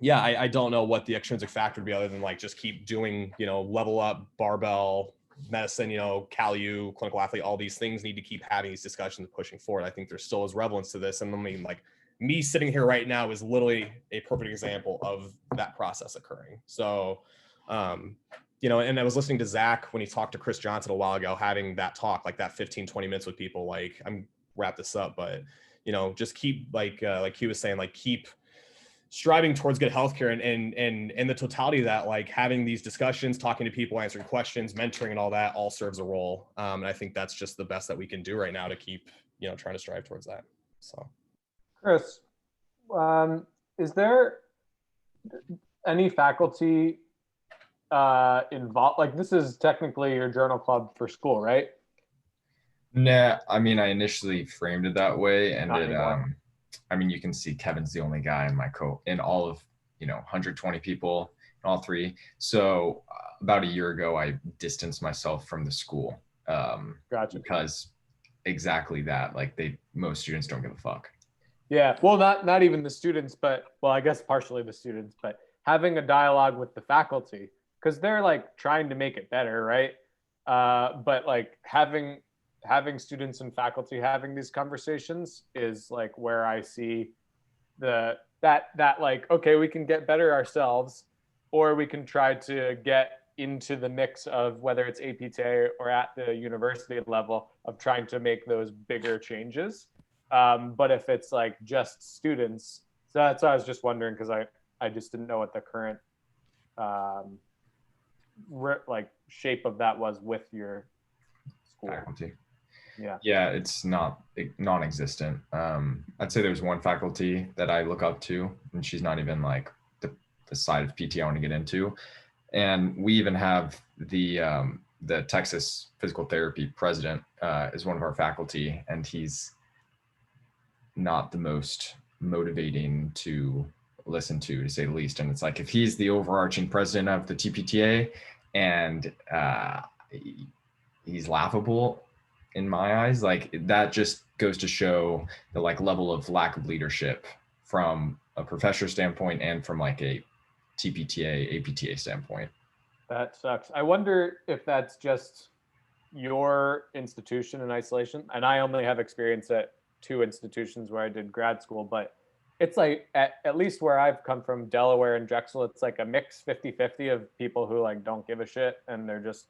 yeah, I don't know what the extrinsic factor would be other than like just keep doing, you know, level up, barbell, medicine, CalU, clinical athlete, all these things need to keep having these discussions and pushing forward. I think there still is relevance to this. And I mean, like me sitting here right now is literally a perfect example of that process occurring. So, and I was listening to Zach when he talked to Chris Johnson a while ago, having that talk, like that 15, 20 minutes with people, like I'm wrap this up, but just keep like he was saying, like keep striving towards good healthcare and the totality of that, like having these discussions, talking to people, answering questions, mentoring and all that all serves a role. And I think that's just the best that we can do right now to keep, trying to strive towards that. So Chris, is there any faculty involved? Like this is technically your journal club for school, right? Nah, I mean, I initially framed it that way, and Not it, anymore. I mean, you can see Kevin's the only guy in my in all of, 120 people in all three. So about a year ago, I distanced myself from the school Gotcha. because exactly that, like most students don't give a fuck. Yeah, well, not even the students, but well, I guess partially the students, but having a dialogue with the faculty because they're like trying to make it better, right? But like having students and faculty having these conversations is like where I see that like, okay, we can get better ourselves, or we can try to get into the mix of whether it's APTA or at the university level of trying to make those bigger changes. But if it's like just students, so that's why I was just wondering, because I just didn't know what the current like shape of that was with your school. Faculty. Yeah, it's non-existent. I'd say there's one faculty that I look up to, and she's not even like the side of PT I want to get into. And we even have the Texas physical therapy president is one of our faculty, and he's not the most motivating to listen to say the least. And it's like, if he's the overarching president of the TPTA and he's laughable in my eyes, like that just goes to show the like level of lack of leadership from a professor standpoint and from like a TPTA, APTA standpoint. That sucks. I wonder if that's just your institution in isolation. And I only have experience at 2 institutions where I did grad school, but it's like at least where I've come from, Delaware and Drexel, it's like a mix 50-50 of people who like don't give a shit and they're just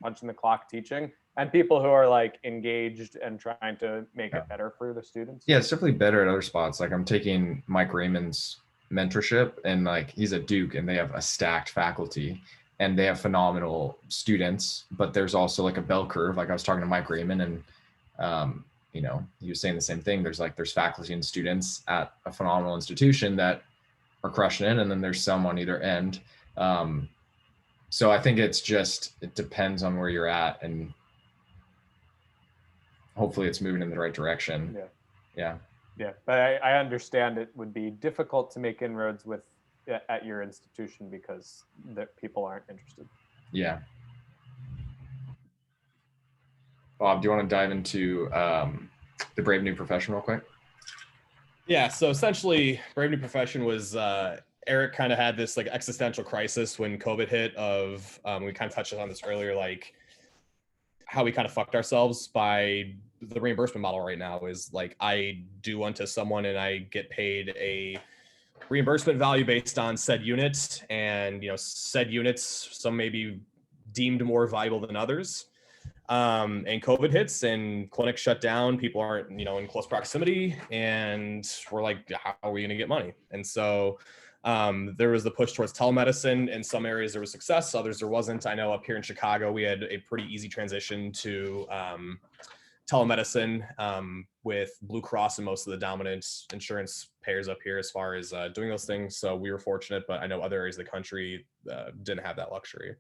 punching the clock teaching, and people who are like engaged and trying to make it better for the students. Yeah, it's definitely better at other spots. Like I'm taking Mike Raymond's mentorship, and like he's at Duke and they have a stacked faculty and they have phenomenal students, but there's also like a bell curve. Like I was talking to Mike Raymond, and he was saying the same thing. There's faculty and students at a phenomenal institution that are crushing it, and then there's some on either end. So I think it depends on where you're at, and hopefully it's moving in the right direction. Yeah. But I understand it would be difficult to make inroads at your institution because people aren't interested. Yeah. Bob, do you want to dive into the Brave New Profession real quick? Yeah, so essentially Brave New Profession was Eric kind of had this like existential crisis when COVID hit of we kind of touched on this earlier, like how we kind of fucked ourselves by the reimbursement model right now is like I do unto someone and I get paid a reimbursement value based on said units, and said units, some may be deemed more valuable than others. And COVID hits and clinics shut down, people aren't in close proximity, and we're like, how are we going to get money? And so there was the push towards telemedicine. In some areas there was success, others there wasn't. I know up here in Chicago we had a pretty easy transition to telemedicine with Blue Cross and most of the dominant insurance payers up here as far as doing those things. So we were fortunate, but I know other areas of the country didn't have that luxury.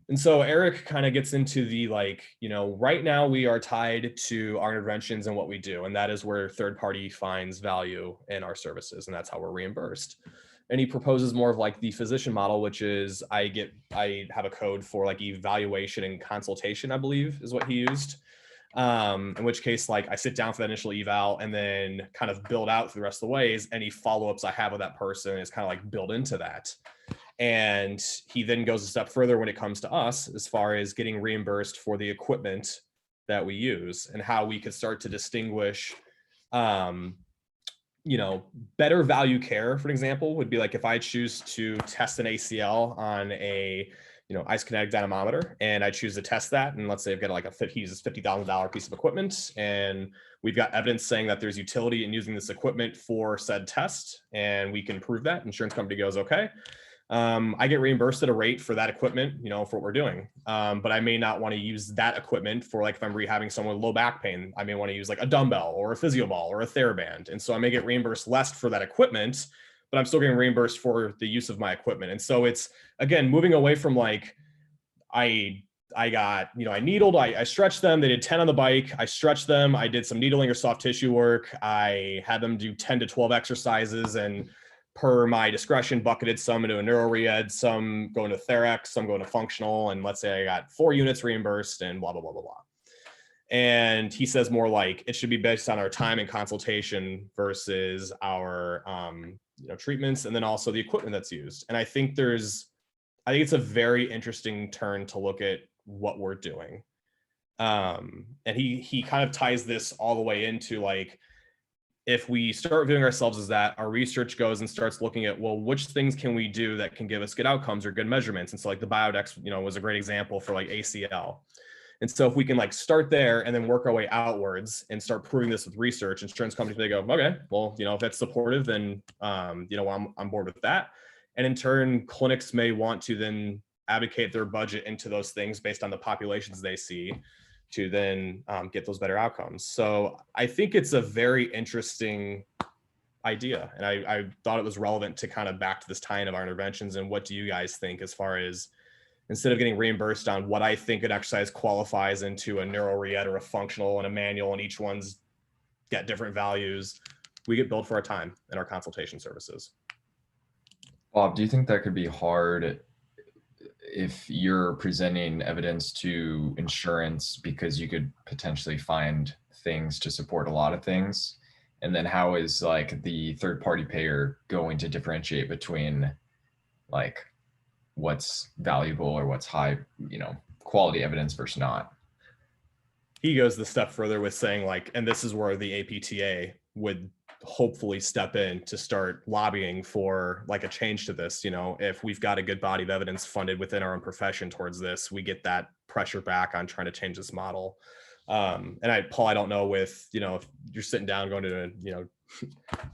And so Eric kind of gets into the right now we are tied to our interventions and what we do. And that is where third party finds value in our services. And that's how we're reimbursed. And he proposes more of like the physician model, which is I have a code for like evaluation and consultation, I believe is what he used. In which case, like I sit down for that initial eval and then kind of build out through the rest of the ways. Any follow-ups I have with that person is kind of like built into that. And he then goes a step further when it comes to us, as far as getting reimbursed for the equipment that we use, and how we could start to distinguish, better value care, for example, would be like if I choose to test an ACL on a ice kinetic dynamometer, and I choose to test that, and let's say I've got like he uses $50,000 piece of equipment, and we've got evidence saying that there's utility in using this equipment for said test, and we can prove that. Insurance company goes, okay. I get reimbursed at a rate for that equipment, for what we're doing. But I may not want to use that equipment for, like, if I'm rehabbing someone with low back pain, I may want to use like a dumbbell or a physio ball or a TheraBand. And so I may get reimbursed less for that equipment, but I'm still getting reimbursed for the use of my equipment. And so it's, again, moving away from like, I got, I needled, I stretched them. They did 10 on the bike. I stretched them. I did some needling or soft tissue work. I had them do 10 to 12 exercises, and per my discretion, bucketed some into a neuro-re-ed, some going to Therex, some going to functional. And let's say I got 4 units reimbursed and blah, blah, blah, blah, blah. And he says more like it should be based on our time and consultation versus our, treatments, and then also the equipment that's used. And I think it's a very interesting turn to look at what we're doing. And he kind of ties this all the way into like, if we start viewing ourselves as that, our research goes and starts looking at, well, which things can we do that can give us good outcomes or good measurements? And so like the Biodex, was a great example for like ACL. And so if we can like start there and then work our way outwards and start proving this with research, insurance companies, they go, okay, well, if that's supportive, then, I'm board with that. And in turn, clinics may want to then advocate their budget into those things based on the populations they see, to then get those better outcomes. So I think it's a very interesting idea. And I thought it was relevant to kind of back to this tie-in of our interventions. And what do you guys think, as far as, instead of getting reimbursed on what I think an exercise qualifies into a neuro-re-ed or a functional and a manual, and each one's get different values, we get billed for our time and our consultation services. Bob, do you think that could be hard if you're presenting evidence to insurance, because you could potentially find things to support a lot of things? And then how is like the third party payer going to differentiate between like what's valuable or what's high, quality evidence versus not? He goes the step further with saying like, and this is where the APTA would hopefully step in to start lobbying for like a change to this. If we've got a good body of evidence funded within our own profession towards this, we get that pressure back on trying to change this model. And Paul, I don't know if you're sitting down going to,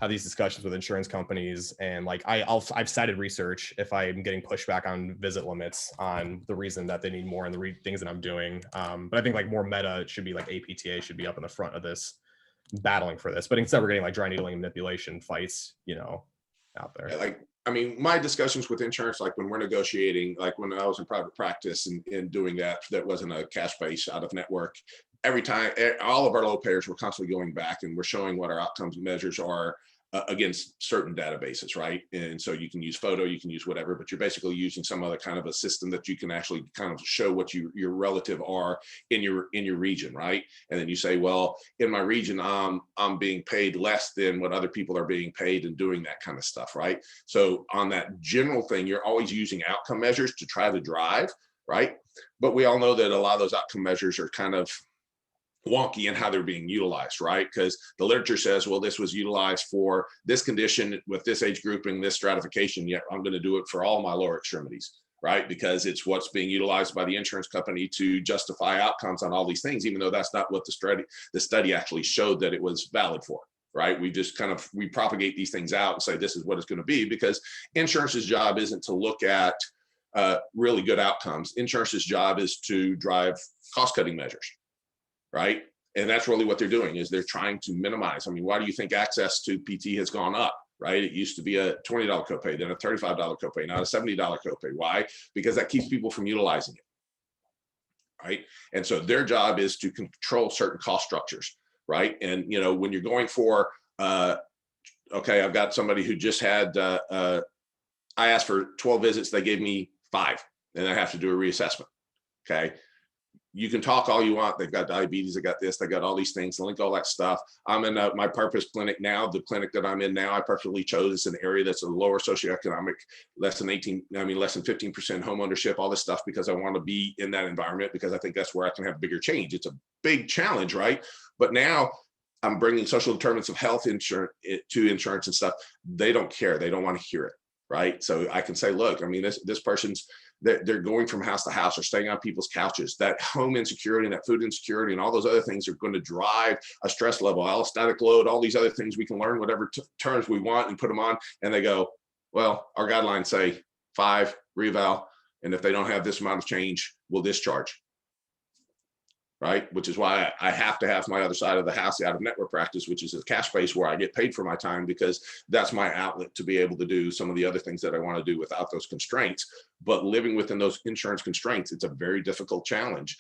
have these discussions with insurance companies, and like I've cited research if I'm getting pushback on visit limits on the reason that they need more and the things that I'm doing. But I think like more meta, it should be like APTA should be up in the front of this, battling for this. But instead we're getting like dry needling and manipulation fights, out there. Yeah, my discussions with insurance, like when we're negotiating, like when I was in private practice and doing that wasn't a cash base out of network. Every time, all of our low payers were constantly going back and we're showing what our outcomes measures are against certain databases, right? And so you can use photo, you can use whatever, but you're basically using some other kind of a system that you can actually kind of show what your relative are in your region, right? And then you say, well, in my region, I'm being paid less than what other people are being paid, and doing that kind of stuff, right? So on that general thing, you're always using outcome measures to try to drive, right? But we all know that a lot of those outcome measures are kind of wonky in how they're being utilized, right? Because the literature says, well, this was utilized for this condition with this age grouping, this stratification, yet I'm going to do it for all my lower extremities, right? Because it's what's being utilized by the insurance company to justify outcomes on all these things, even though that's not what the study actually showed that it was valid for, right? We propagate these things out and say, this is what it's going to be, because insurance's job isn't to look at really good outcomes. Insurance's job is to drive cost-cutting measures, right? And that's really what they're doing, is they're trying to minimize. I mean, why do you think access to PT has gone up, right? It used to be a $20 copay, then a $35 copay, now a $70 copay. Why? Because that keeps people from utilizing it, right? And so their job is to control certain cost structures, right? And, when you're going for, okay, I've got somebody who just had, I asked for 12 visits, they gave me 5, and I have to do a reassessment, okay? You can talk all you want. They've got diabetes, they got this, they got all these things, link all that stuff. I'm in my purpose clinic now. The clinic that I'm in now, I purposely chose. It's an area that's a lower socioeconomic, less than 15% home ownership, all this stuff, because I want to be in that environment, because I think that's where I can have bigger change. It's a big challenge, right? But now I'm bringing social determinants of health insurance to insurance and stuff. They don't care. They don't want to hear it, right? So I can say, look, I mean, this person's, they're going from house to house or staying on people's couches. That home insecurity and that food insecurity and all those other things are going to drive a stress level, allostatic load, all these other things. We can learn whatever terms we want and put them on. And they go, well, our guidelines say 5, reeval. And if they don't have this amount of change, we'll discharge. Right? Which is why I have to have my other side of the house, the out of network practice, which is a cash base where I get paid for my time, because that's my outlet to be able to do some of the other things that I want to do without those constraints. But living within those insurance constraints, it's a very difficult challenge.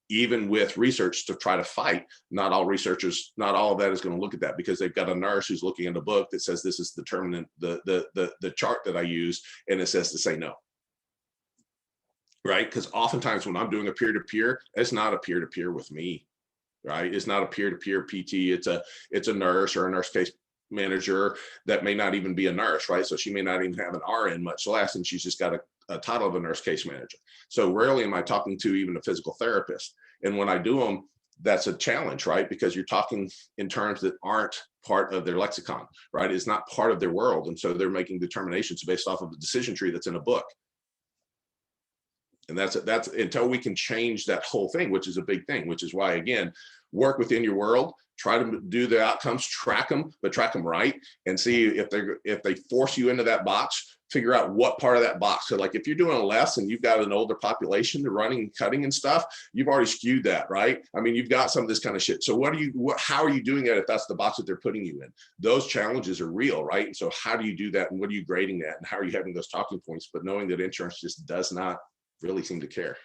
Even with research to try to fight, not all researchers, not all of that is going to look at that, because they've got a nurse who's looking at a book that says this is the determinant, the chart that I use, and it says to say no. Right? Because oftentimes when I'm doing a peer-to-peer, it's not a peer-to-peer with me, right? It's not a peer-to-peer PT. It's a nurse or a nurse case manager that may not even be a nurse, right? So she may not even have an RN much less, and she's just got a title of a nurse case manager. So rarely am I talking to even a physical therapist. And when I do them, that's a challenge, right? Because you're talking in terms that aren't part of their lexicon, right? It's not part of their world. And so they're making determinations based off of a decision tree that's in a book. And that's until we can change that whole thing, which is a big thing, which is why, again, work within your world, try to do the outcomes, track them, but track them right, and see if they force you into that box, figure out what part of that box. So like if you're doing less and you've got an older population, they're running and cutting and stuff, you've already skewed that, right? I mean, you've got some of this kind of shit. So how are you doing it if that's the box that they're putting you in? Those challenges are real, right? And so how do you do that? And what are you grading that? And how are you having those talking points? But knowing that insurance just does not really seem to care.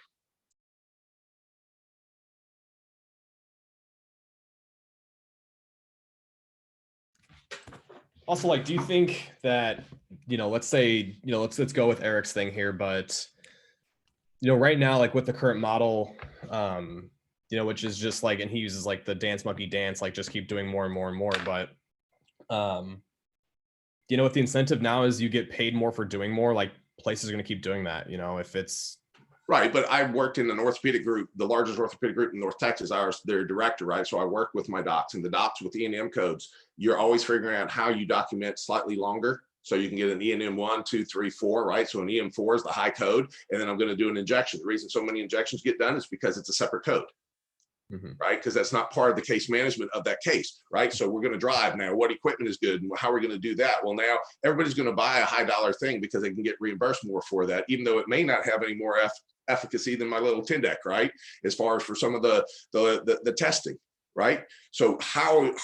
Also, like, do you think that, let's say, let's go with Eric's thing here, but, right now, like with the current model, which is just like, and he uses like the dance monkey dance, like just keep doing more and more and more. But, if the incentive now is you get paid more for doing more, like places are going to keep doing that, if it's, right. But I worked in an orthopedic group, the largest orthopedic group in North Texas. I was their director, right? So I work with my docs, and the docs with E&M codes, you're always figuring out how you document slightly longer. So you can get an E&M 1, 2, 3, 4, right? So an EM 4 is the high code. And then I'm going to do an injection. The reason so many injections get done is because it's a separate code. Right? Because that's not part of the case management of that case, right? So we're going to drive now. What equipment is good and how are we going to do that? Well, now everybody's going to buy a high dollar thing because they can get reimbursed more for that, even though it may not have any more efficacy than my little Tindec, right? As far as for some of the testing, right? So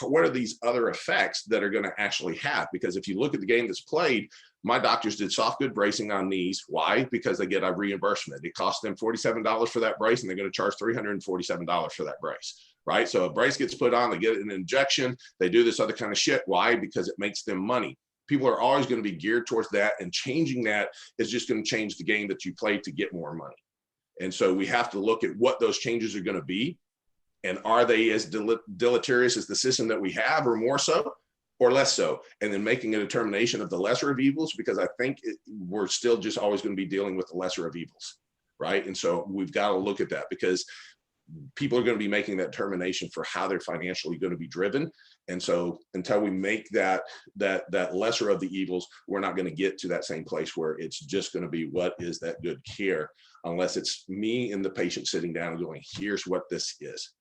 what are these other effects that are going to actually have? Because if you look at the game that's played, my doctors did soft good bracing on knees. Why? Because they get a reimbursement. It costs them $47 for that brace, and they're going to charge $347 for that brace, right? So a brace gets put on, they get an injection, they do this other kind of shit. Why? Because it makes them money. People are always going to be geared towards that, and changing that is just going to change the game that you play to get more money. And so we have to look at what those changes are going to be, and are they as deleterious as the system that we have, or more so, or less so, and then making a determination of the lesser of evils, because I think we're still just always going to be dealing with the lesser of evils, right? And so we've got to look at that, because people are going to be making that determination for how they're financially going to be driven. And so until we make that lesser of the evils, we're not going to get to that same place where it's just going to be what is that good care, unless it's me and the patient sitting down and going, here's what this is.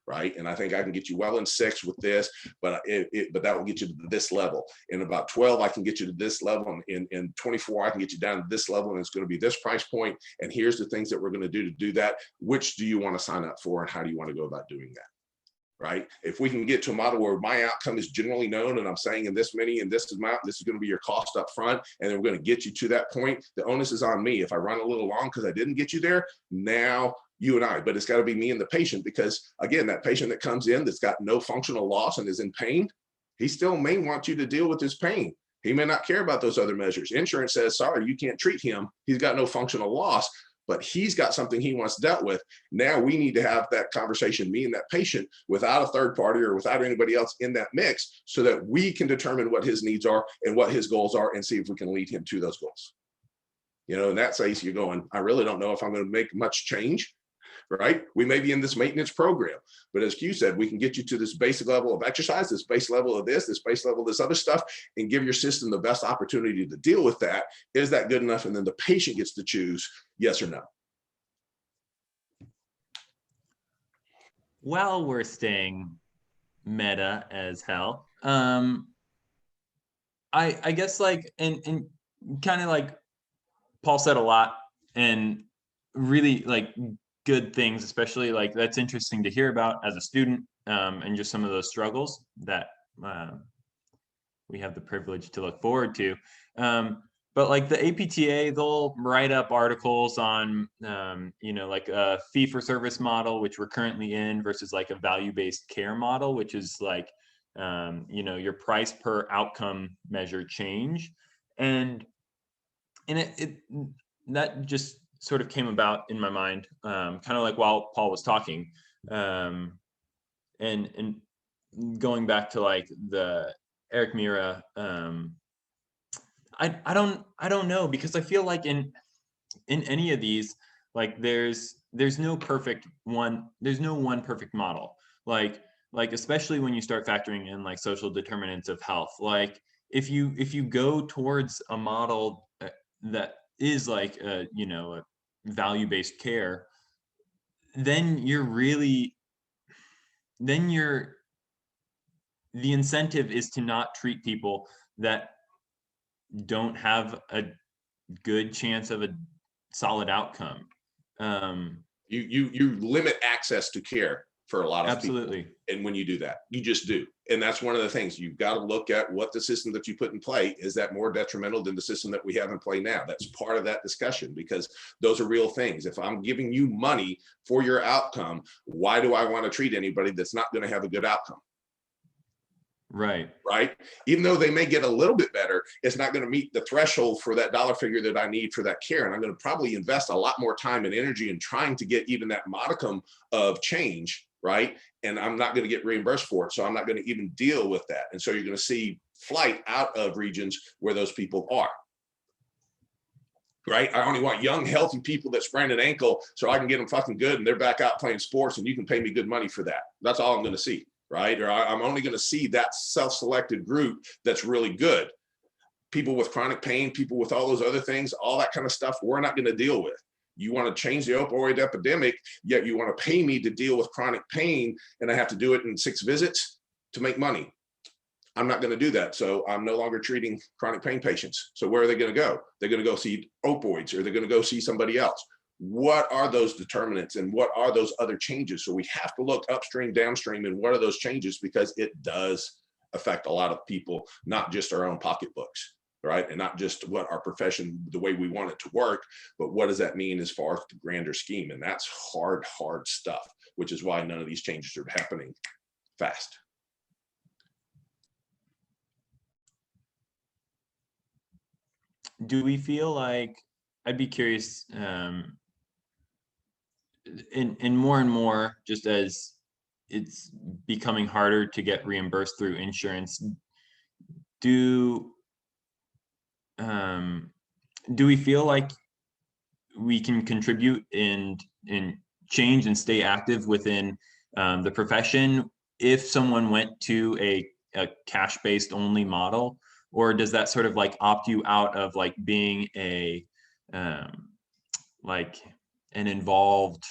Right. And I think I can get you well in 6 with this, but that will get you to this level. In about 12, I can get you to this level. And in 24, I can get you down to this level, and it's going to be this price point. And here's the things that we're going to do that. Which do you want to sign up for, and how do you want to go about doing that? Right. If we can get to a model where my outcome is generally known, and I'm saying in this many, and this amount, this is going to be your cost up front, and then we're going to get you to that point, the onus is on me. If I run a little long because I didn't get you there, now you and I, but it's got to be me and the patient, because again, that patient that comes in that's got no functional loss and is in pain, he still may want you to deal with his pain. He may not care about those other measures. Insurance says, sorry, you can't treat him. He's got no functional loss. but he's got something he wants dealt with. Now we need to have that conversation, me and that patient, without a third party or without anybody else in that mix, so that we can determine what his needs are and what his goals are and see if we can lead him to those goals. You know, in that case, you're going, I really don't know if I'm going to make much change, right? We may be in this maintenance program, but as Q said, we can get you to this basic level of exercise, this base level of this base level of this other stuff, and give your system the best opportunity to deal with that. Is that good enough? And then the patient gets to choose yes or no. While we're staying meta as hell, I guess like, and kind of like Paul said a lot, and really like good things, especially like that's interesting to hear about as a student, and just some of those struggles that we have the privilege to look forward to. But like the APTA, they'll write up articles on, you know, like a fee for service model, which we're currently in, versus like a value-based care model, which is like, you know, your price per outcome measure change. And that just sort of came about in my mind, kind of like while Paul was talking, and going back to like the Eric Mira, I don't know, because I feel like in any of these, like there's no perfect one, there's no one perfect model, like especially when you start factoring in like social determinants of health. Like if you go towards a model that is like a, you know, a value-based care, then the incentive is to not treat people that don't have a good chance of a solid outcome. You limit access to care for a lot of absolutely people. And when you do that, you just do. And that's one of the things you've got to look at, what the system that you put in play, is that more detrimental than the system that we have in play now? That's part of that discussion, because those are real things. If I'm giving you money for your outcome, why do I want to treat anybody that's not going to have a good outcome? Right. Even though they may get a little bit better, it's not going to meet the threshold for that dollar figure that I need for that care. And I'm going to probably invest a lot more time and energy in trying to get even that modicum of change, right? And I'm not going to get reimbursed for it. So I'm not going to even deal with that. And so you're going to see flight out of regions where those people are. Right? I only want young, healthy people that sprained an ankle so I can get them fucking good and they're back out playing sports and you can pay me good money for that. That's all I'm going to see. Right? Or I'm only going to see that self-selected group that's really good. People with chronic pain, people with all those other things, all that kind of stuff, we're not going to deal with. You want to change the opioid epidemic, yet you want to pay me to deal with chronic pain, and I have to do it in 6 visits to make money. I'm not going to do that. So I'm no longer treating chronic pain patients. So where are they going to go? They're going to go see opioids, or they're going to go see somebody else. What are those determinants and what are those other changes? So we have to look upstream, downstream, and what are those changes, because it does affect a lot of people, not just our own pocketbooks, right? And not just what our profession, the way we want it to work, but what does that mean as far as the grander scheme? And that's hard stuff, which is why none of these changes are happening fast. Do we feel like, I'd be curious, and more, just as it's becoming harder to get reimbursed through insurance, do we feel like we can contribute and change and stay active within the profession if someone went to a cash-based only model? Or does that sort of like opt you out of like being a like an involved,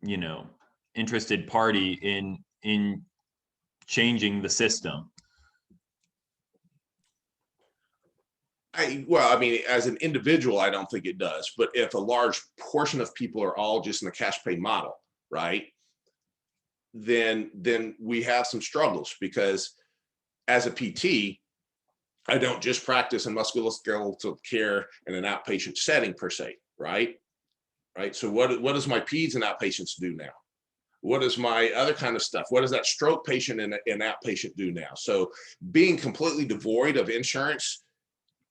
you know, interested party in changing the system? Well, I mean, as an individual, I don't think it does. But if a large portion of people are all just in the cash pay model, right, then we have some struggles, because as a PT, I don't just practice in musculoskeletal care in an outpatient setting per se, right? So what does my peds and outpatients do now? What is my other kind of stuff? What does that stroke patient and outpatient do now? So being completely devoid of insurance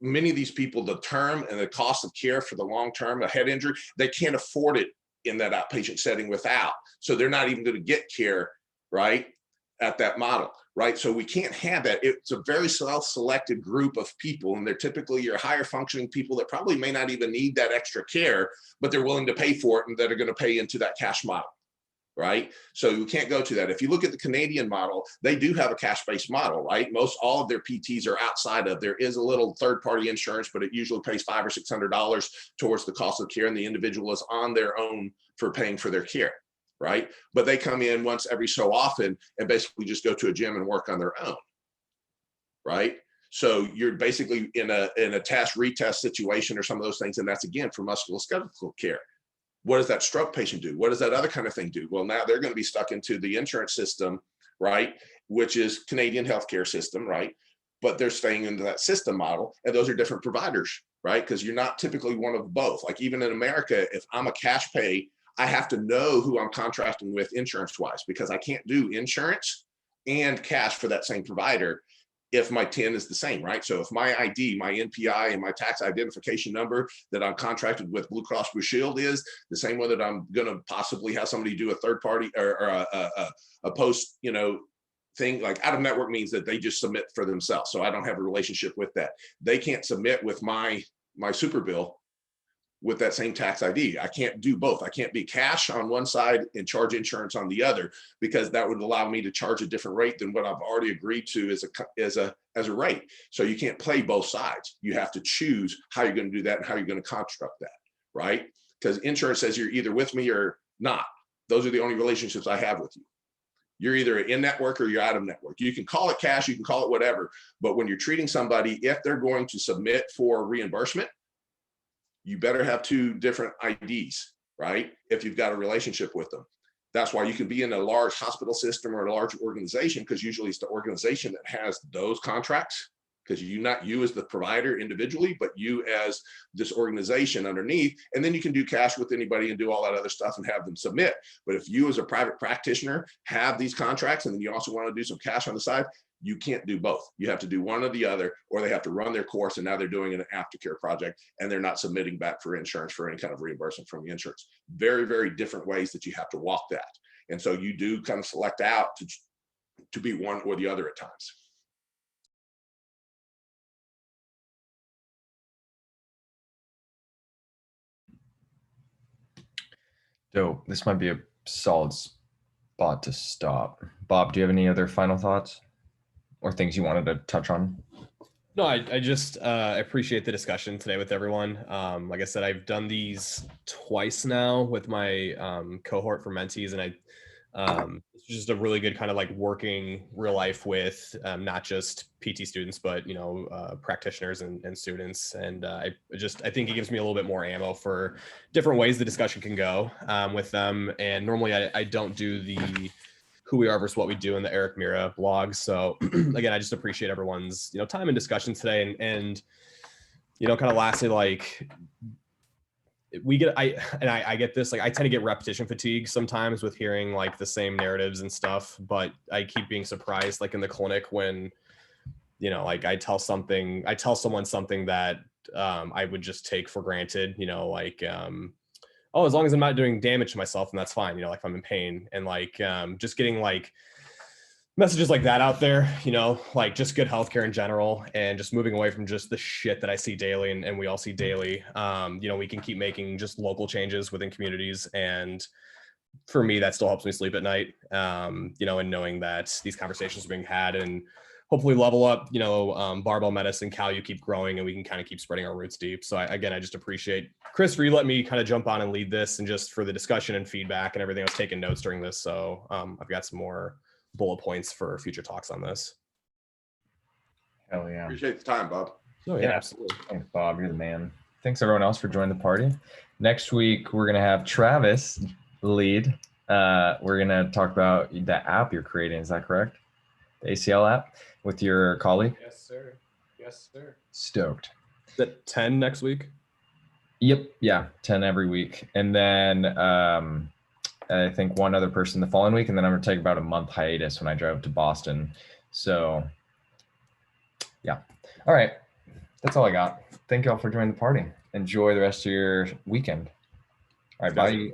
many of these people, the term and the cost of care for the long term, a head injury, they can't afford it in that outpatient setting without. So they're not even going to get care, right, at that model, right? So we can't have that. It's a very self-selected group of people, and they're typically your higher functioning people that probably may not even need that extra care, but they're willing to pay for it and that are going to pay into that cash model. Right? So you can't go to that. If you look at the Canadian model, they do have a cash-based model, right? Most all of their PTs are outside of, there is a little third-party insurance, but it usually pays $500 or $600 towards the cost of care, and the individual is on their own for paying for their care, right? But they come in once every so often and basically just go to a gym and work on their own, right? So you're basically in a test retest situation or some of those things, and that's again for musculoskeletal care. What does that stroke patient do? What does that other kind of thing do? Well, now they're going to be stuck into the insurance system, right? Which is Canadian healthcare system, right? But they're staying into that system model, and those are different providers, right? Because you're not typically one of both. Like even in America, if I'm a cash pay, I have to know who I'm contracting with insurance-wise, because I can't do insurance and cash for that same provider if my TIN is the same, right? So if my ID, my NPI, and my tax identification number that I'm contracted with Blue Cross Blue Shield is the same one that I'm going to possibly have somebody do a third party or a post, thing, like out of network means that they just submit for themselves. So I don't have a relationship with that. They can't submit with my super bill with that same tax ID. I can't do both. I can't be cash on one side and charge insurance on the other, because that would allow me to charge a different rate than what I've already agreed to as a rate. So you can't play both sides. You have to choose how you're going to do that and how you're going to construct that, right? Because insurance says you're either with me or not. Those are the only relationships I have with you. You're either in network or you're out of network. You can call it cash, you can call it whatever, but when you're treating somebody, if they're going to submit for reimbursement, you better have two different IDs, right? If you've got a relationship with them. That's why you can be in a large hospital system or a large organization, because usually it's the organization that has those contracts, because not you as the provider individually, but you as this organization underneath. And then you can do cash with anybody and do all that other stuff and have them submit. But if you as a private practitioner have these contracts and then you also want to do some cash on the side, you can't do both. You have to do one or the other, or they have to run their course, and now they're doing an aftercare project and they're not submitting back for insurance for any kind of reimbursement from the insurance. Very, very different ways that you have to walk that. And so you do kind of select out to be one or the other at times. Dope. This might be a solid spot to stop. Bob, do you have any other final thoughts or things you wanted to touch on? No, I just appreciate the discussion today with everyone. Like I said, I've done these twice now with my cohort for mentees, and it's just a really good kind of like working real life with not just PT students, but practitioners and students. And I think it gives me a little bit more ammo for different ways the discussion can go with them. And normally I don't do the who we are versus what we do in the Eric Mira blog. So again, I just appreciate everyone's, time and discussion today. And kind of lastly, like I get this, like I tend to get repetition fatigue sometimes with hearing like the same narratives and stuff, but I keep being surprised, like in the clinic when, like I tell someone something that I would just take for granted, oh, as long as I'm not doing damage to myself, and that's fine, like if I'm in pain, and like just getting like messages like that out there, like just good healthcare in general, and just moving away from just the shit that I see daily and we all see daily. We can keep making just local changes within communities. And for me, that still helps me sleep at night, and knowing that these conversations are being had, and hopefully level up, barbell medicine, Cal, you keep growing, and we can kind of keep spreading our roots deep. So I just appreciate Chris for you letting me kind of jump on and lead this, and just for the discussion and feedback and everything. I was taking notes during this. So I've got some more bullet points for future talks on this. Hell yeah. Appreciate the time, Bob. Oh yeah, absolutely. Thanks, Bob. You're the man. Thanks everyone else for joining the party. Next week, we're going to have Travis lead. We're going to talk about the app you're creating. Is that correct? The ACL app with your colleague? Yes, sir. Yes, sir. Stoked. Is that 10 next week? Yep. Yeah. 10 every week. And then I think one other person the following week. And then I'm going to take about a month hiatus when I drive to Boston. So yeah. All right. That's all I got. Thank y'all for joining the party. Enjoy the rest of your weekend. All right, bye.